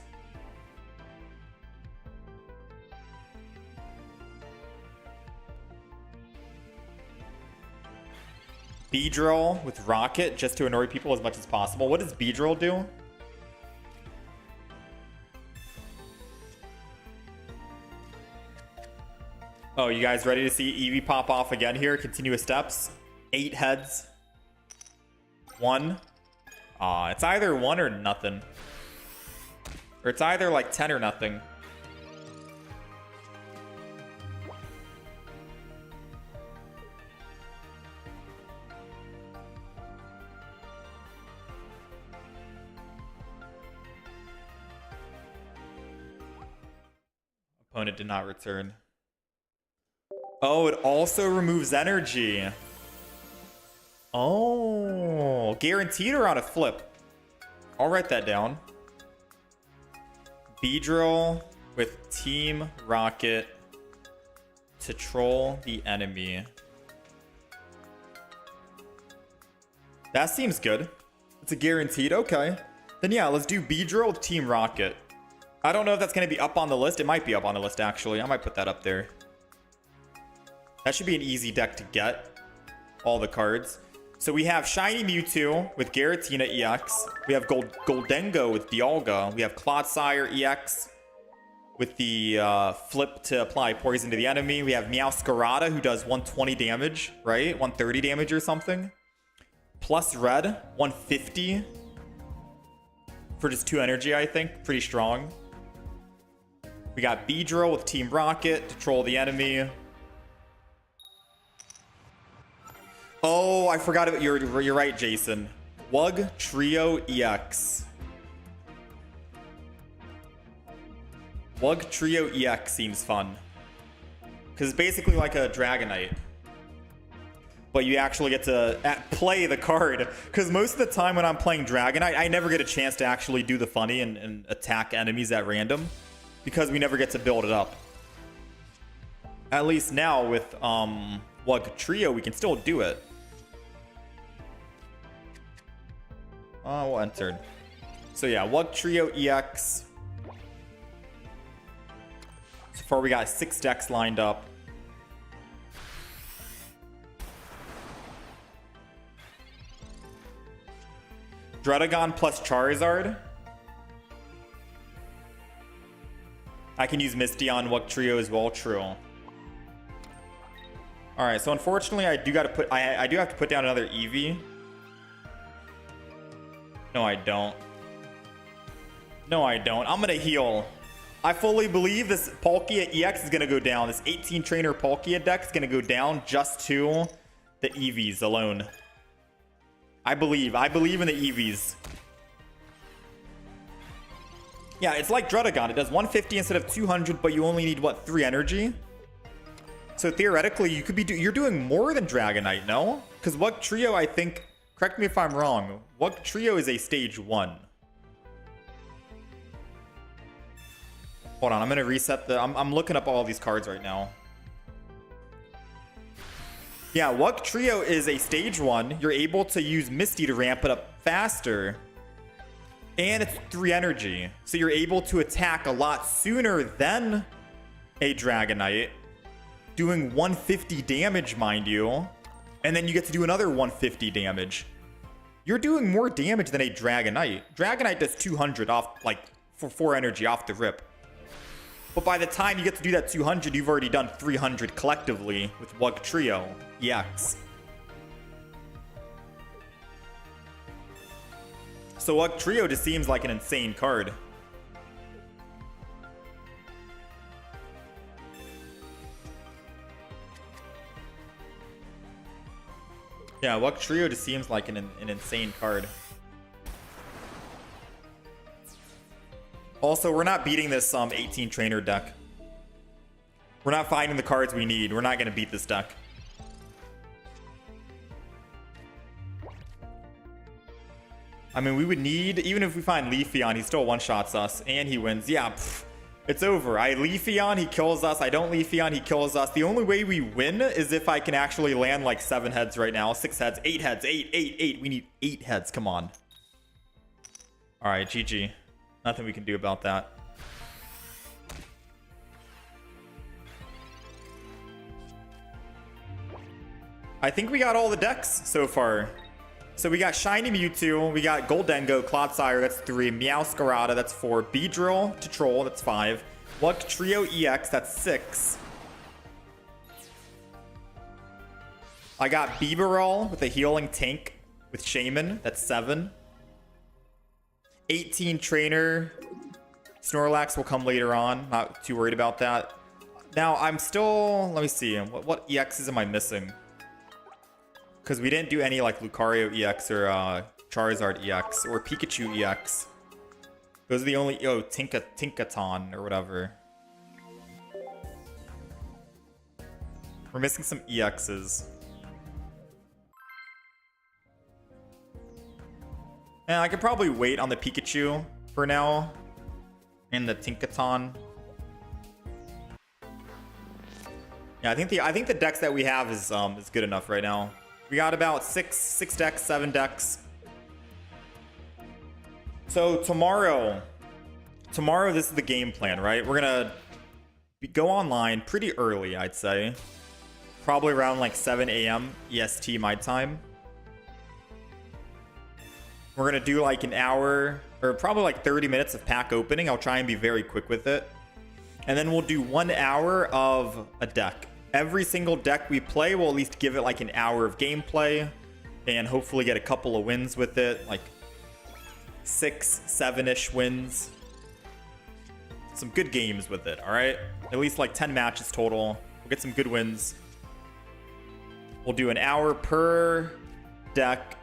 Beedrill with Rocket just to annoy people as much as possible. What does Beedrill do? Oh, you guys ready to see Eevee pop off again here? Continuous steps. 8 heads. 1. It's either 1 or nothing. Or it's either like 10 or nothing. Opponent did not return. Oh, it also removes energy. Oh, guaranteed or on a flip? I'll write that down. Beedrill with Team Rocket to troll the enemy. That seems good. It's a guaranteed. Okay. Then yeah, let's do Beedrill with Team Rocket. I don't know if that's going to be up on the list. It might be up on the list, actually. I might put that up there. That should be an easy deck to get. All the cards. So we have Shiny Mewtwo with Giratina EX. We have Goldengo with Dialga. We have Clodsire EX with the flip to apply poison to the enemy. We have Meowscarada, who does 120 damage, right? 130 damage or something. Plus red, 150. For just 2 energy, I think. Pretty strong. We got Beedrill with Team Rocket to troll the enemy. Oh, I forgot about you're right, Jason. Wug Trio EX. Wug Trio EX seems fun. Because it's basically like a Dragonite. But you actually get to play the card. Because most of the time when I'm playing Dragonite, I never get a chance to actually do the funny and attack enemies at random. Because we never get to build it up. At least now with Wug Trio, we can still do it. We'll enter. So yeah, Wug Trio EX. So far we got 6 decks lined up. Dredagon plus Charizard. I can use Misty on Wug Trio as well. True. All right. So unfortunately, I do have to put down another Eevee. No, I don't. No, I don't. I'm gonna heal. I fully believe this Palkia EX is gonna go down. This 18 trainer Palkia deck is gonna go down just to the Eevees alone. I believe in the Eevees. Yeah, it's like Dredagon. It does 150 instead of 200, but you only need, what, 3 energy? So theoretically, you could be you're doing more than Dragonite, no? Because Wug Trio, I think, correct me if I'm wrong, Wug Trio is a stage 1. Hold on, I'm going to reset the... I'm looking up all these cards right now. Yeah, Wug Trio is a stage 1. You're able to use Misty to ramp it up faster. And it's 3 energy. So you're able to attack a lot sooner than a Dragonite. Doing 150 damage, mind you. And then you get to do another 150 damage. You're doing more damage than a Dragonite. Dragonite does 200 off, like, for 4 energy off the rip. But by the time you get to do that 200, you've already done 300 collectively with Wug Trio EX. So Wug Trio just seems like an insane card. Yeah, Wug Trio just seems like an insane card. Also, we're not beating this 18 trainer deck. We're not finding the cards we need. We're not going to beat this deck. I mean, we would need, even if we find Leafeon, he still one-shots us, and he wins. Yeah, it's over. I Leafeon, he kills us. I don't Leafeon, he kills us. The only way we win is if I can actually land like 7 heads right now. 6 heads, 8 heads, 8. We need 8 heads, come on. All right, GG. Nothing we can do about that. I think we got all the decks so far. So we got Shiny Mewtwo, we got Goldengo, Clodsire, that's 3, Meowscarada, that's 4, Beedrill to Troll, that's 5, Wug Trio EX, that's 6. I got Bibarel with a healing tank with Shaman. That's 7. 18 trainer. Snorlax will come later on. Not too worried about that. Now, I'm still... Let me see. What EXs am I missing? Because we didn't do any, like, Lucario EX or Charizard EX or Pikachu EX. Those are the only... Oh, Tinkaton or whatever. We're missing some EXs. And I could probably wait on the Pikachu for now. And the Tinkaton. Yeah, I think the decks that we have is good enough right now. We got about six decks, 7 decks. So tomorrow this is the game plan, right? We're gonna go online pretty early, I'd say. Probably around like 7 a.m. EST my time. We're gonna do like an hour or probably like 30 minutes of pack opening. I'll try and be very quick with it. And then we'll do 1 hour of a deck. Every single deck we play, we'll at least give it like an hour of gameplay and hopefully get a couple of wins with it, like 6, 7-ish wins. Some good games with it, all right? At least like 10 matches total. We'll get some good wins. We'll do an hour per deck.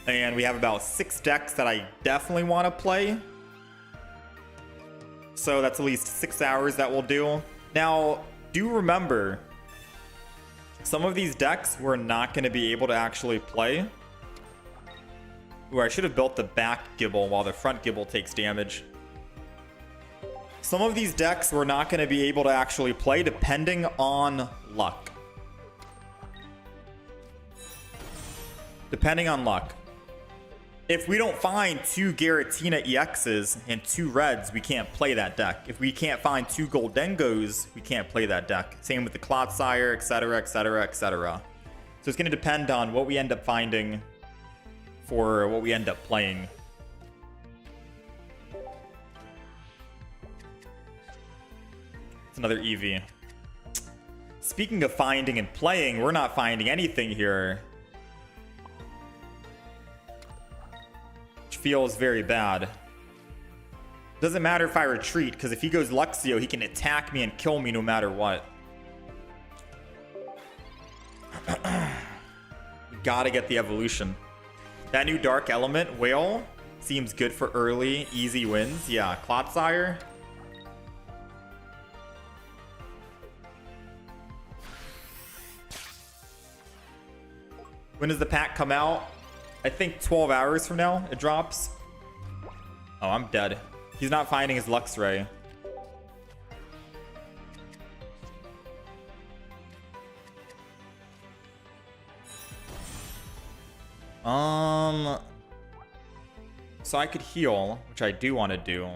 And we have about 6 decks that I definitely want to play. So that's at least 6 hours that we'll do. Now, do remember, some of these decks we're not going to be able to actually play. Ooh, I should have built the back Gibble while the front Gibble takes damage. Some of these decks we're not going to be able to actually play depending on luck. Depending on luck. If we don't find 2 Giratina EXs and 2 reds, we can't play that deck. If we can't find 2 Goldengos, we can't play that deck. Same with the Clodsire, etc, etc, etc. So it's going to depend on what we end up finding for what we end up playing. It's another Eevee. Speaking of finding and playing, we're not finding anything here. Feels very bad. Doesn't matter if I retreat, because if he goes Luxio, he can attack me and kill me no matter what. Gotta get the evolution. That new Dark Element Whale seems good for early, easy wins. Yeah, Clodsire. When does the pack come out? I think 12 hours from now it drops. Oh, I'm dead. He's not finding his Luxray. So I could heal, which I do want to do.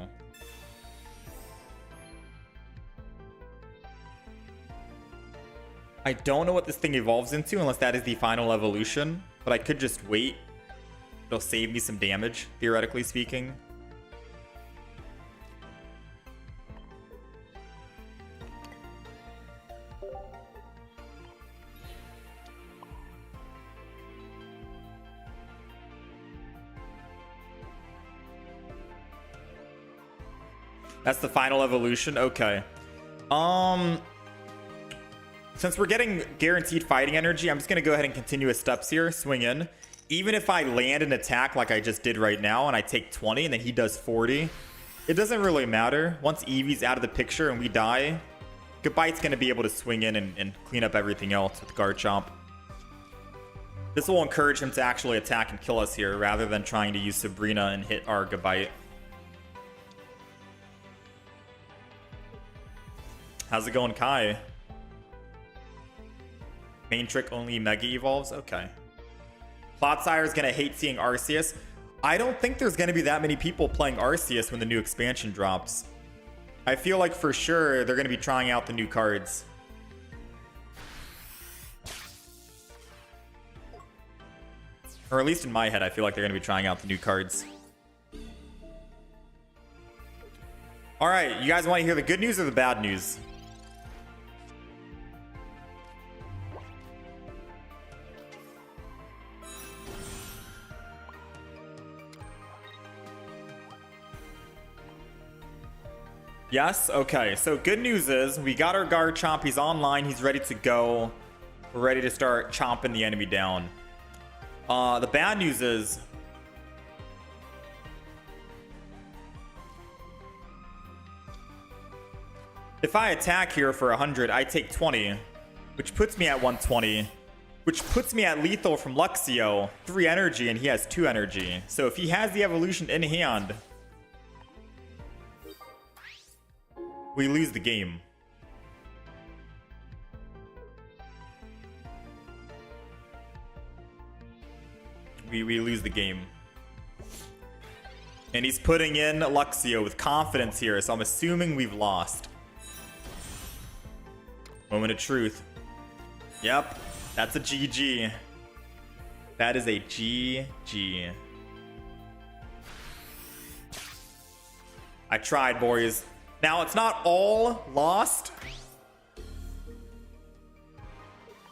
I don't know what this thing evolves into unless that is the final evolution, but I could just wait. It'll save me some damage, theoretically speaking. That's the final evolution? Okay. Since we're getting guaranteed fighting energy, I'm just going to go ahead and continue his steps here. Swing in. Even if I land an attack like I just did right now and I take 20 and then he does 40, it doesn't really matter. Once Eevee's out of the picture and we die, Goodbite's going to be able to swing in and clean up everything else with Garchomp. This will encourage him to actually attack and kill us here rather than trying to use Sabrina and hit our Goodbite. How's it going, Kai? Main trick only Mega Evolves? Okay. Clodsire is going to hate seeing Arceus. I don't think there's going to be that many people playing Arceus when the new expansion drops. I feel like for sure they're going to be trying out the new cards. Or at least in my head, I feel like they're going to be trying out the new cards. Alright, you guys want to hear the good news or the bad news? Yes? Okay, so good news is we got our Garchomp. He's online. He's ready to go. We're ready to start chomping the enemy down. The bad news is... if I attack here for 100, I take 20, which puts me at 120, which puts me at lethal from Luxio. 3 energy, and he has 2 energy. So if he has the evolution in hand, we lose the game. We lose the game. And he's putting in Luxio with confidence here, so I'm assuming we've lost. Moment of truth. Yep, that's a GG. That is a GG. I tried, boys. Now, it's not all lost.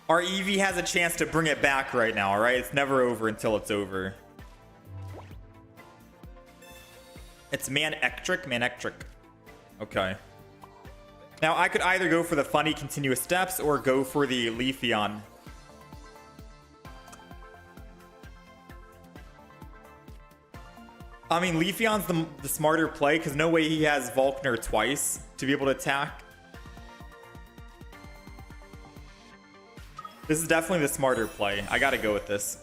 Our Eevee has a chance to bring it back right now, alright? It's never over until it's over. It's Manectric? Manectric. Okay. Now, I could either go for the funny continuous steps or go for the Leafeon. I mean, Leafeon's the smarter play, because no way he has Volkner twice to be able to attack. This is definitely the smarter play. I gotta go with this.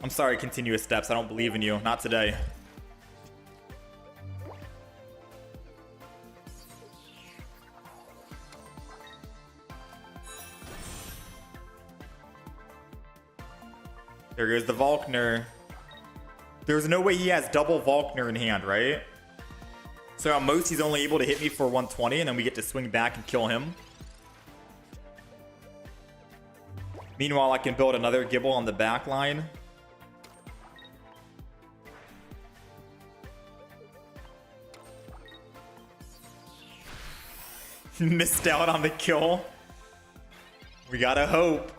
I'm sorry, continuous steps. I don't believe in you. Not today. There goes the Volkner. There's no way he has double Volkner in hand, right? So at most he's only able to hit me for 120, and then we get to swing back and kill him. Meanwhile, I can build another Gibble on the back line. Missed out on the kill. We gotta hope.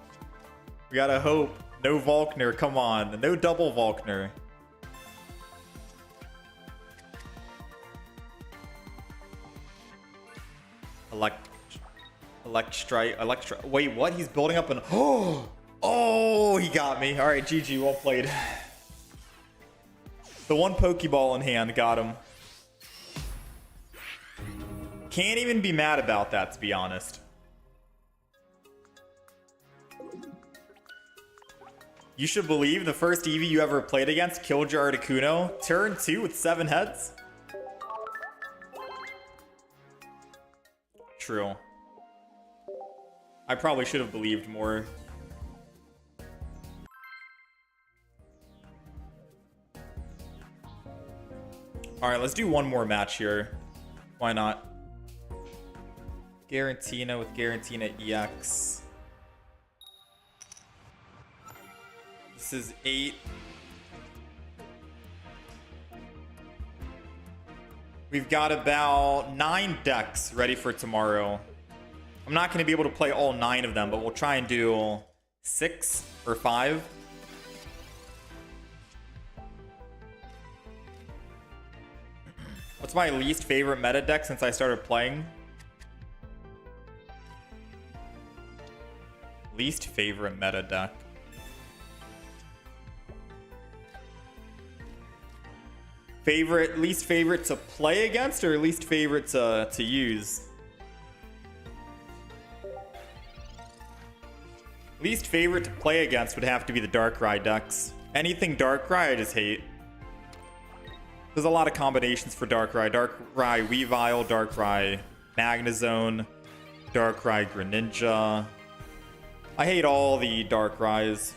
We gotta hope. No Volkner, come on. No double Volkner. Electri. Wait, what? He's building up an... Oh, he got me. All right, GG, well played. The one Pokeball in hand got him. Can't even be mad about that, to be honest. You should believe the first Eevee you ever played against killed your Articuno. Turn 2 with 7 heads. True. I probably should have believed more. Alright, let's do one more match here. Why not? Garantina with Garantina EX. This is 8. We've got about 9 decks ready for tomorrow. I'm not going to be able to play all 9 of them, but we'll try and do 6 or 5. What's my least favorite meta deck since I started playing? Least favorite meta deck. Least favorite to play against, or least favorite to use? Least favorite to play against would have to be the Darkrai decks. Anything Darkrai, I just hate. There's a lot of combinations for Darkrai. Darkrai Weavile, Darkrai Magnezone, Darkrai Greninja. I hate all the Darkrai's.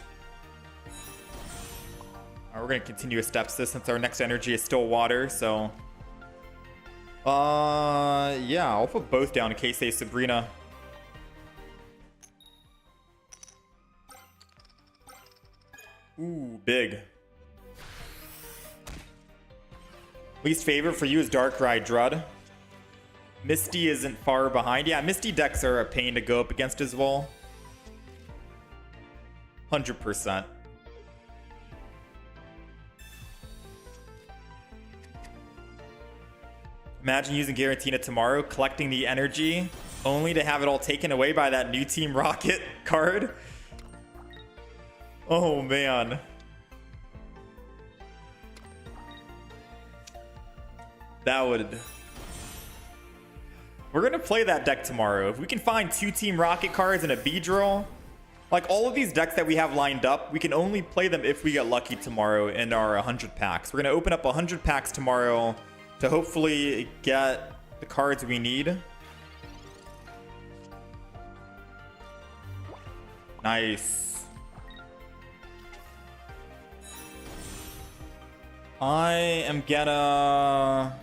We're going to continue a steps this since our next energy is still water, so... yeah, I'll put both down in case they Sabrina. Ooh, big. Least favorite for you is Darkrai Drud. Misty isn't far behind. Yeah, Misty decks are a pain to go up against as well. 100%. Imagine using Giratina tomorrow, collecting the energy, only to have it all taken away by that new Team Rocket card. Oh, man. That would... We're going to play that deck tomorrow. If we can find 2 Team Rocket cards and a Beedrill, like all of these decks that we have lined up, we can only play them if we get lucky tomorrow in our 100 packs. We're going to open up 100 packs tomorrow to hopefully get the cards we need. Nice. I am gonna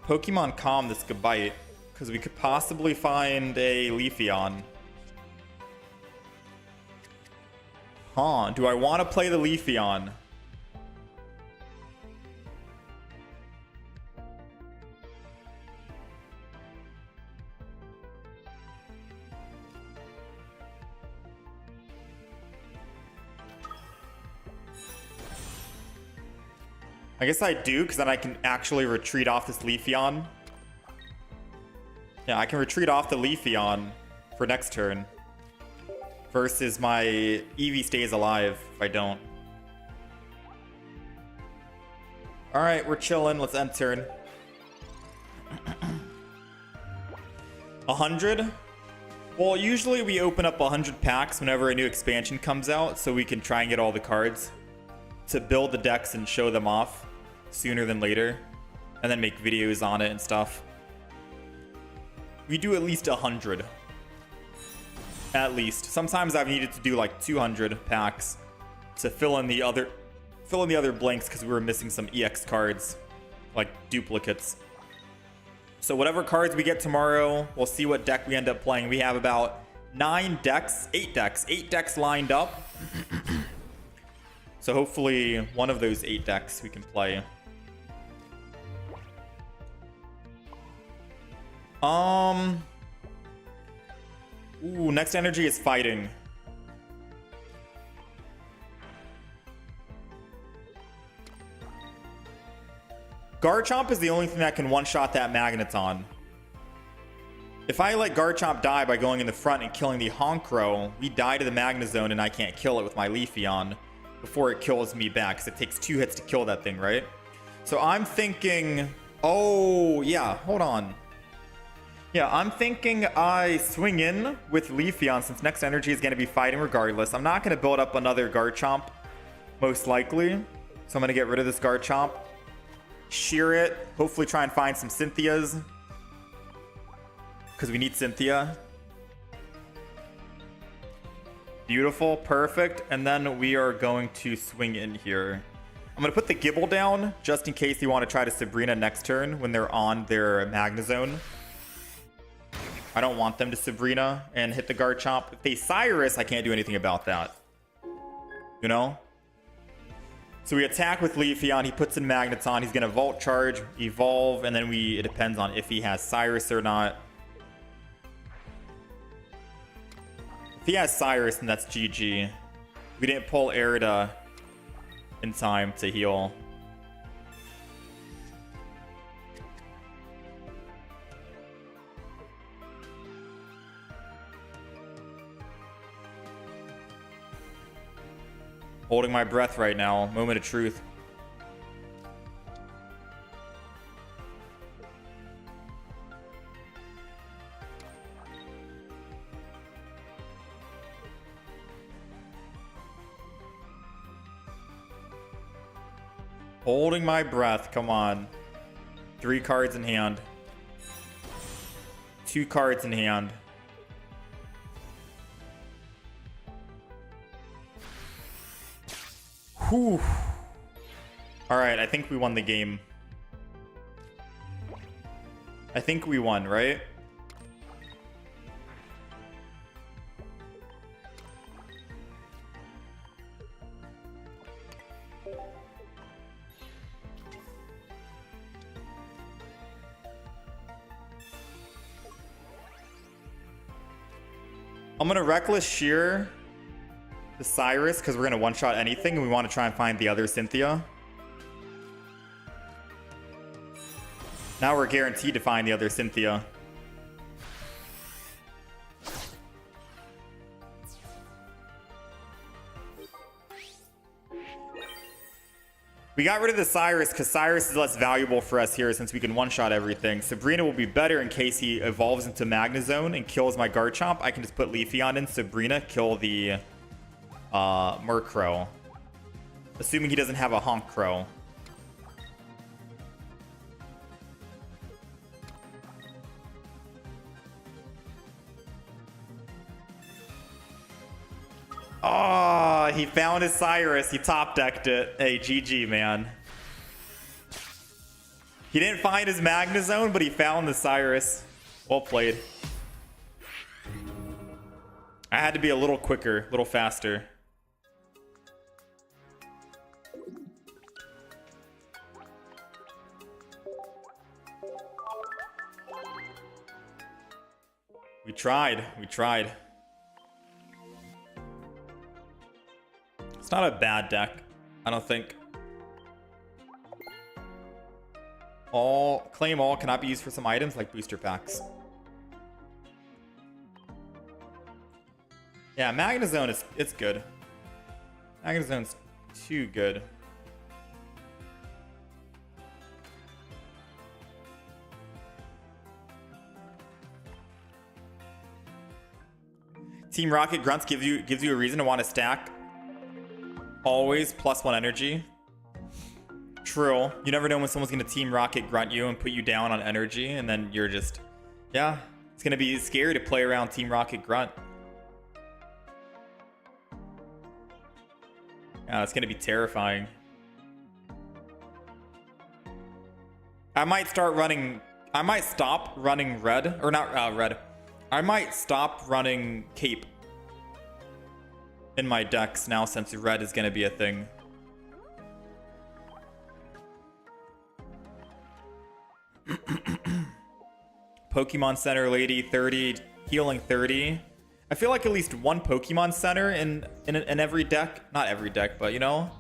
Pokemon Calm this Gabite, because we could possibly find a Leafeon. Huh, do I want to play the Leafeon? I guess I do, because then I can actually retreat off this Leafeon. Yeah, I can retreat off the Leafeon for next turn. Versus my Eevee stays alive if I don't. Alright, we're chilling. Let's end turn. 100? Well, usually we open up 100 packs whenever a new expansion comes out, so we can try and get all the cards to build the decks and show them off sooner than later, and then make videos on it and stuff. We do at least 100. At least. Sometimes I've needed to do like 200 packs to fill in the other blanks because we were missing some EX cards, like duplicates. So whatever cards we get tomorrow, we'll see what deck we end up playing. We have about 8 decks lined up. So hopefully one of those 8 decks we can play. Ooh, next energy is fighting. Garchomp is the only thing that can one-shot that Magneton. If I let Garchomp die by going in the front and killing the Honchkrow, we die to the Magnezone and I can't kill it with my Leafeon before it kills me back, because it takes 2 hits to kill that thing, right? So I'm thinking... Oh, yeah, hold on. Yeah, I'm thinking I swing in with Leafeon since next energy is going to be fighting regardless. I'm not going to build up another Garchomp, most likely. So I'm going to get rid of this Garchomp. Shear it. Hopefully try and find some Cynthias, because we need Cynthia. Beautiful. Perfect. And then we are going to swing in here. I'm going to put the Gibble down just in case you want to try to Sabrina next turn when they're on their Magnezone. I don't want them to Sabrina and hit the Garchomp. If they Cyrus, I can't do anything about that. You know? So we attack with Leafeon. He puts in Magneton. He's going to Volt Charge, Evolve, and then it depends on if he has Cyrus or not. If he has Cyrus, then that's GG. We didn't pull Erida in time to heal. Holding my breath right now. Moment of truth. Holding my breath. Come on. 3 cards in hand. 2 cards in hand. Whew. All right, I think we won the game. I think we won, right? I'm gonna Reckless Shear the Cyrus because we're gonna one-shot anything and we want to try and find the other Cynthia. Now we're guaranteed to find the other Cynthia. We got rid of the Cyrus because Cyrus is less valuable for us here since we can one-shot everything. Sabrina will be better in case he evolves into Magnezone and kills my Garchomp. I can just put Leafeon in. Sabrina, kill the Murkrow. Assuming he doesn't have a Honk-Crow. Oh, he found his Cyrus. He top decked it. Hey, GG, man. He didn't find his Magnezone, but he found the Cyrus. Well played. I had to be a little quicker, a little faster. We tried. We tried. It's not a bad deck, I don't think. Claim all cannot be used for some items like booster packs. Yeah, Magnezone it's good. Magnezone's too good. Team Rocket Grunts gives you a reason to want to stack. Always +1 energy. True. You never know when someone's going to Team Rocket Grunt you and put you down on energy, and then you're just... Yeah, it's going to be scary to play around Team Rocket Grunt. Yeah, it's going to be terrifying. I might stop running red. Or not red. I might stop running Cape in my decks now since red is going to be a thing. Pokemon Center Lady 30, healing 30. I feel like at least one Pokemon Center in every deck. Not every deck, but you know.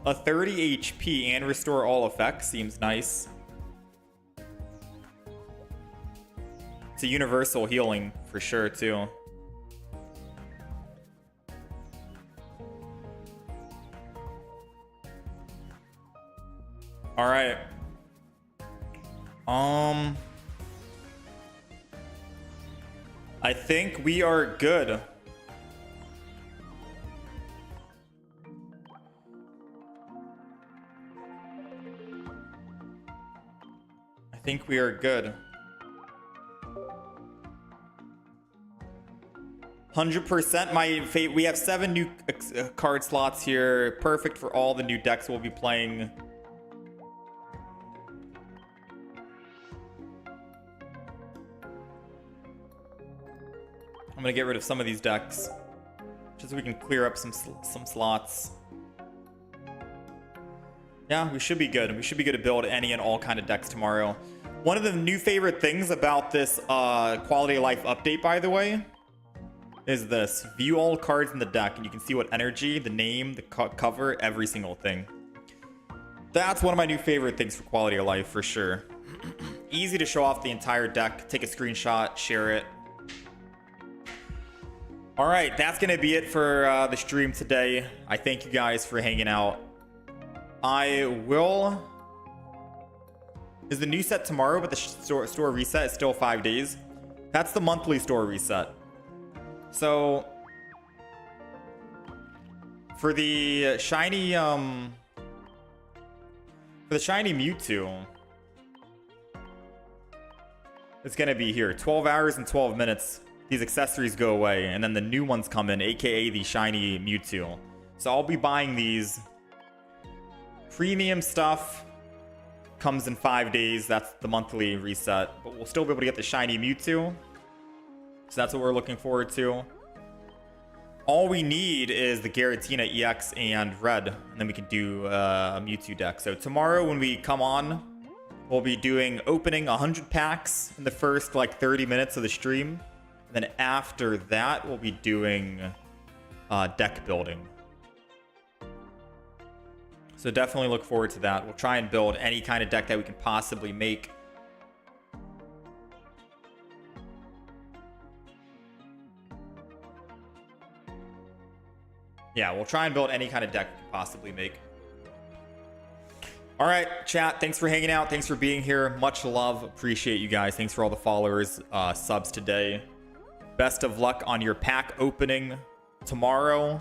A 30 HP and restore all effects seems nice. It's a universal healing for sure too. All right. I think we are good. I think we are good. 100% my fate. We have 7 new card slots here. Perfect for all the new decks we'll be playing. I'm gonna get rid of some of these decks just so we can clear up some slots. Yeah, we should be good. We should be good to build any and all kind of decks tomorrow. One of the new favorite things about this quality of life update, by the way, is this. View all cards in the deck, and you can see what energy, the name, the cover, every single thing. That's one of my new favorite things for quality of life, for sure. Easy to show off the entire deck, take a screenshot, share it. All right, that's going to be it for the stream today. I thank you guys for hanging out. Is the new set tomorrow, but the store reset is still 5 days? That's the monthly store reset. So for the shiny Mewtwo, it's gonna be here 12 hours and 12 minutes. These accessories go away, and then the new ones come in, aka the shiny Mewtwo. So I'll be buying these. Premium stuff comes in 5 days. That's the monthly reset, but we'll still be able to get the shiny Mewtwo. So that's what we're looking forward to. All we need is the Giratina EX and red, and then we can do a Mewtwo deck. So tomorrow when we come on, we'll be opening 100 packs in the first like 30 minutes of the stream. And then after that, we'll be doing deck building. So definitely look forward to that. We'll try and build any kind of deck that we can possibly make. Yeah, we'll try and build any kind of deck we can possibly make. All right, chat. Thanks for hanging out. Thanks for being here. Much love. Appreciate you guys. Thanks for all the followers, subs today. Best of luck on your pack opening tomorrow.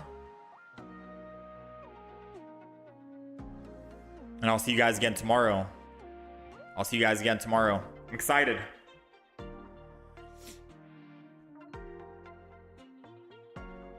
And I'll see you guys again tomorrow. I'm excited.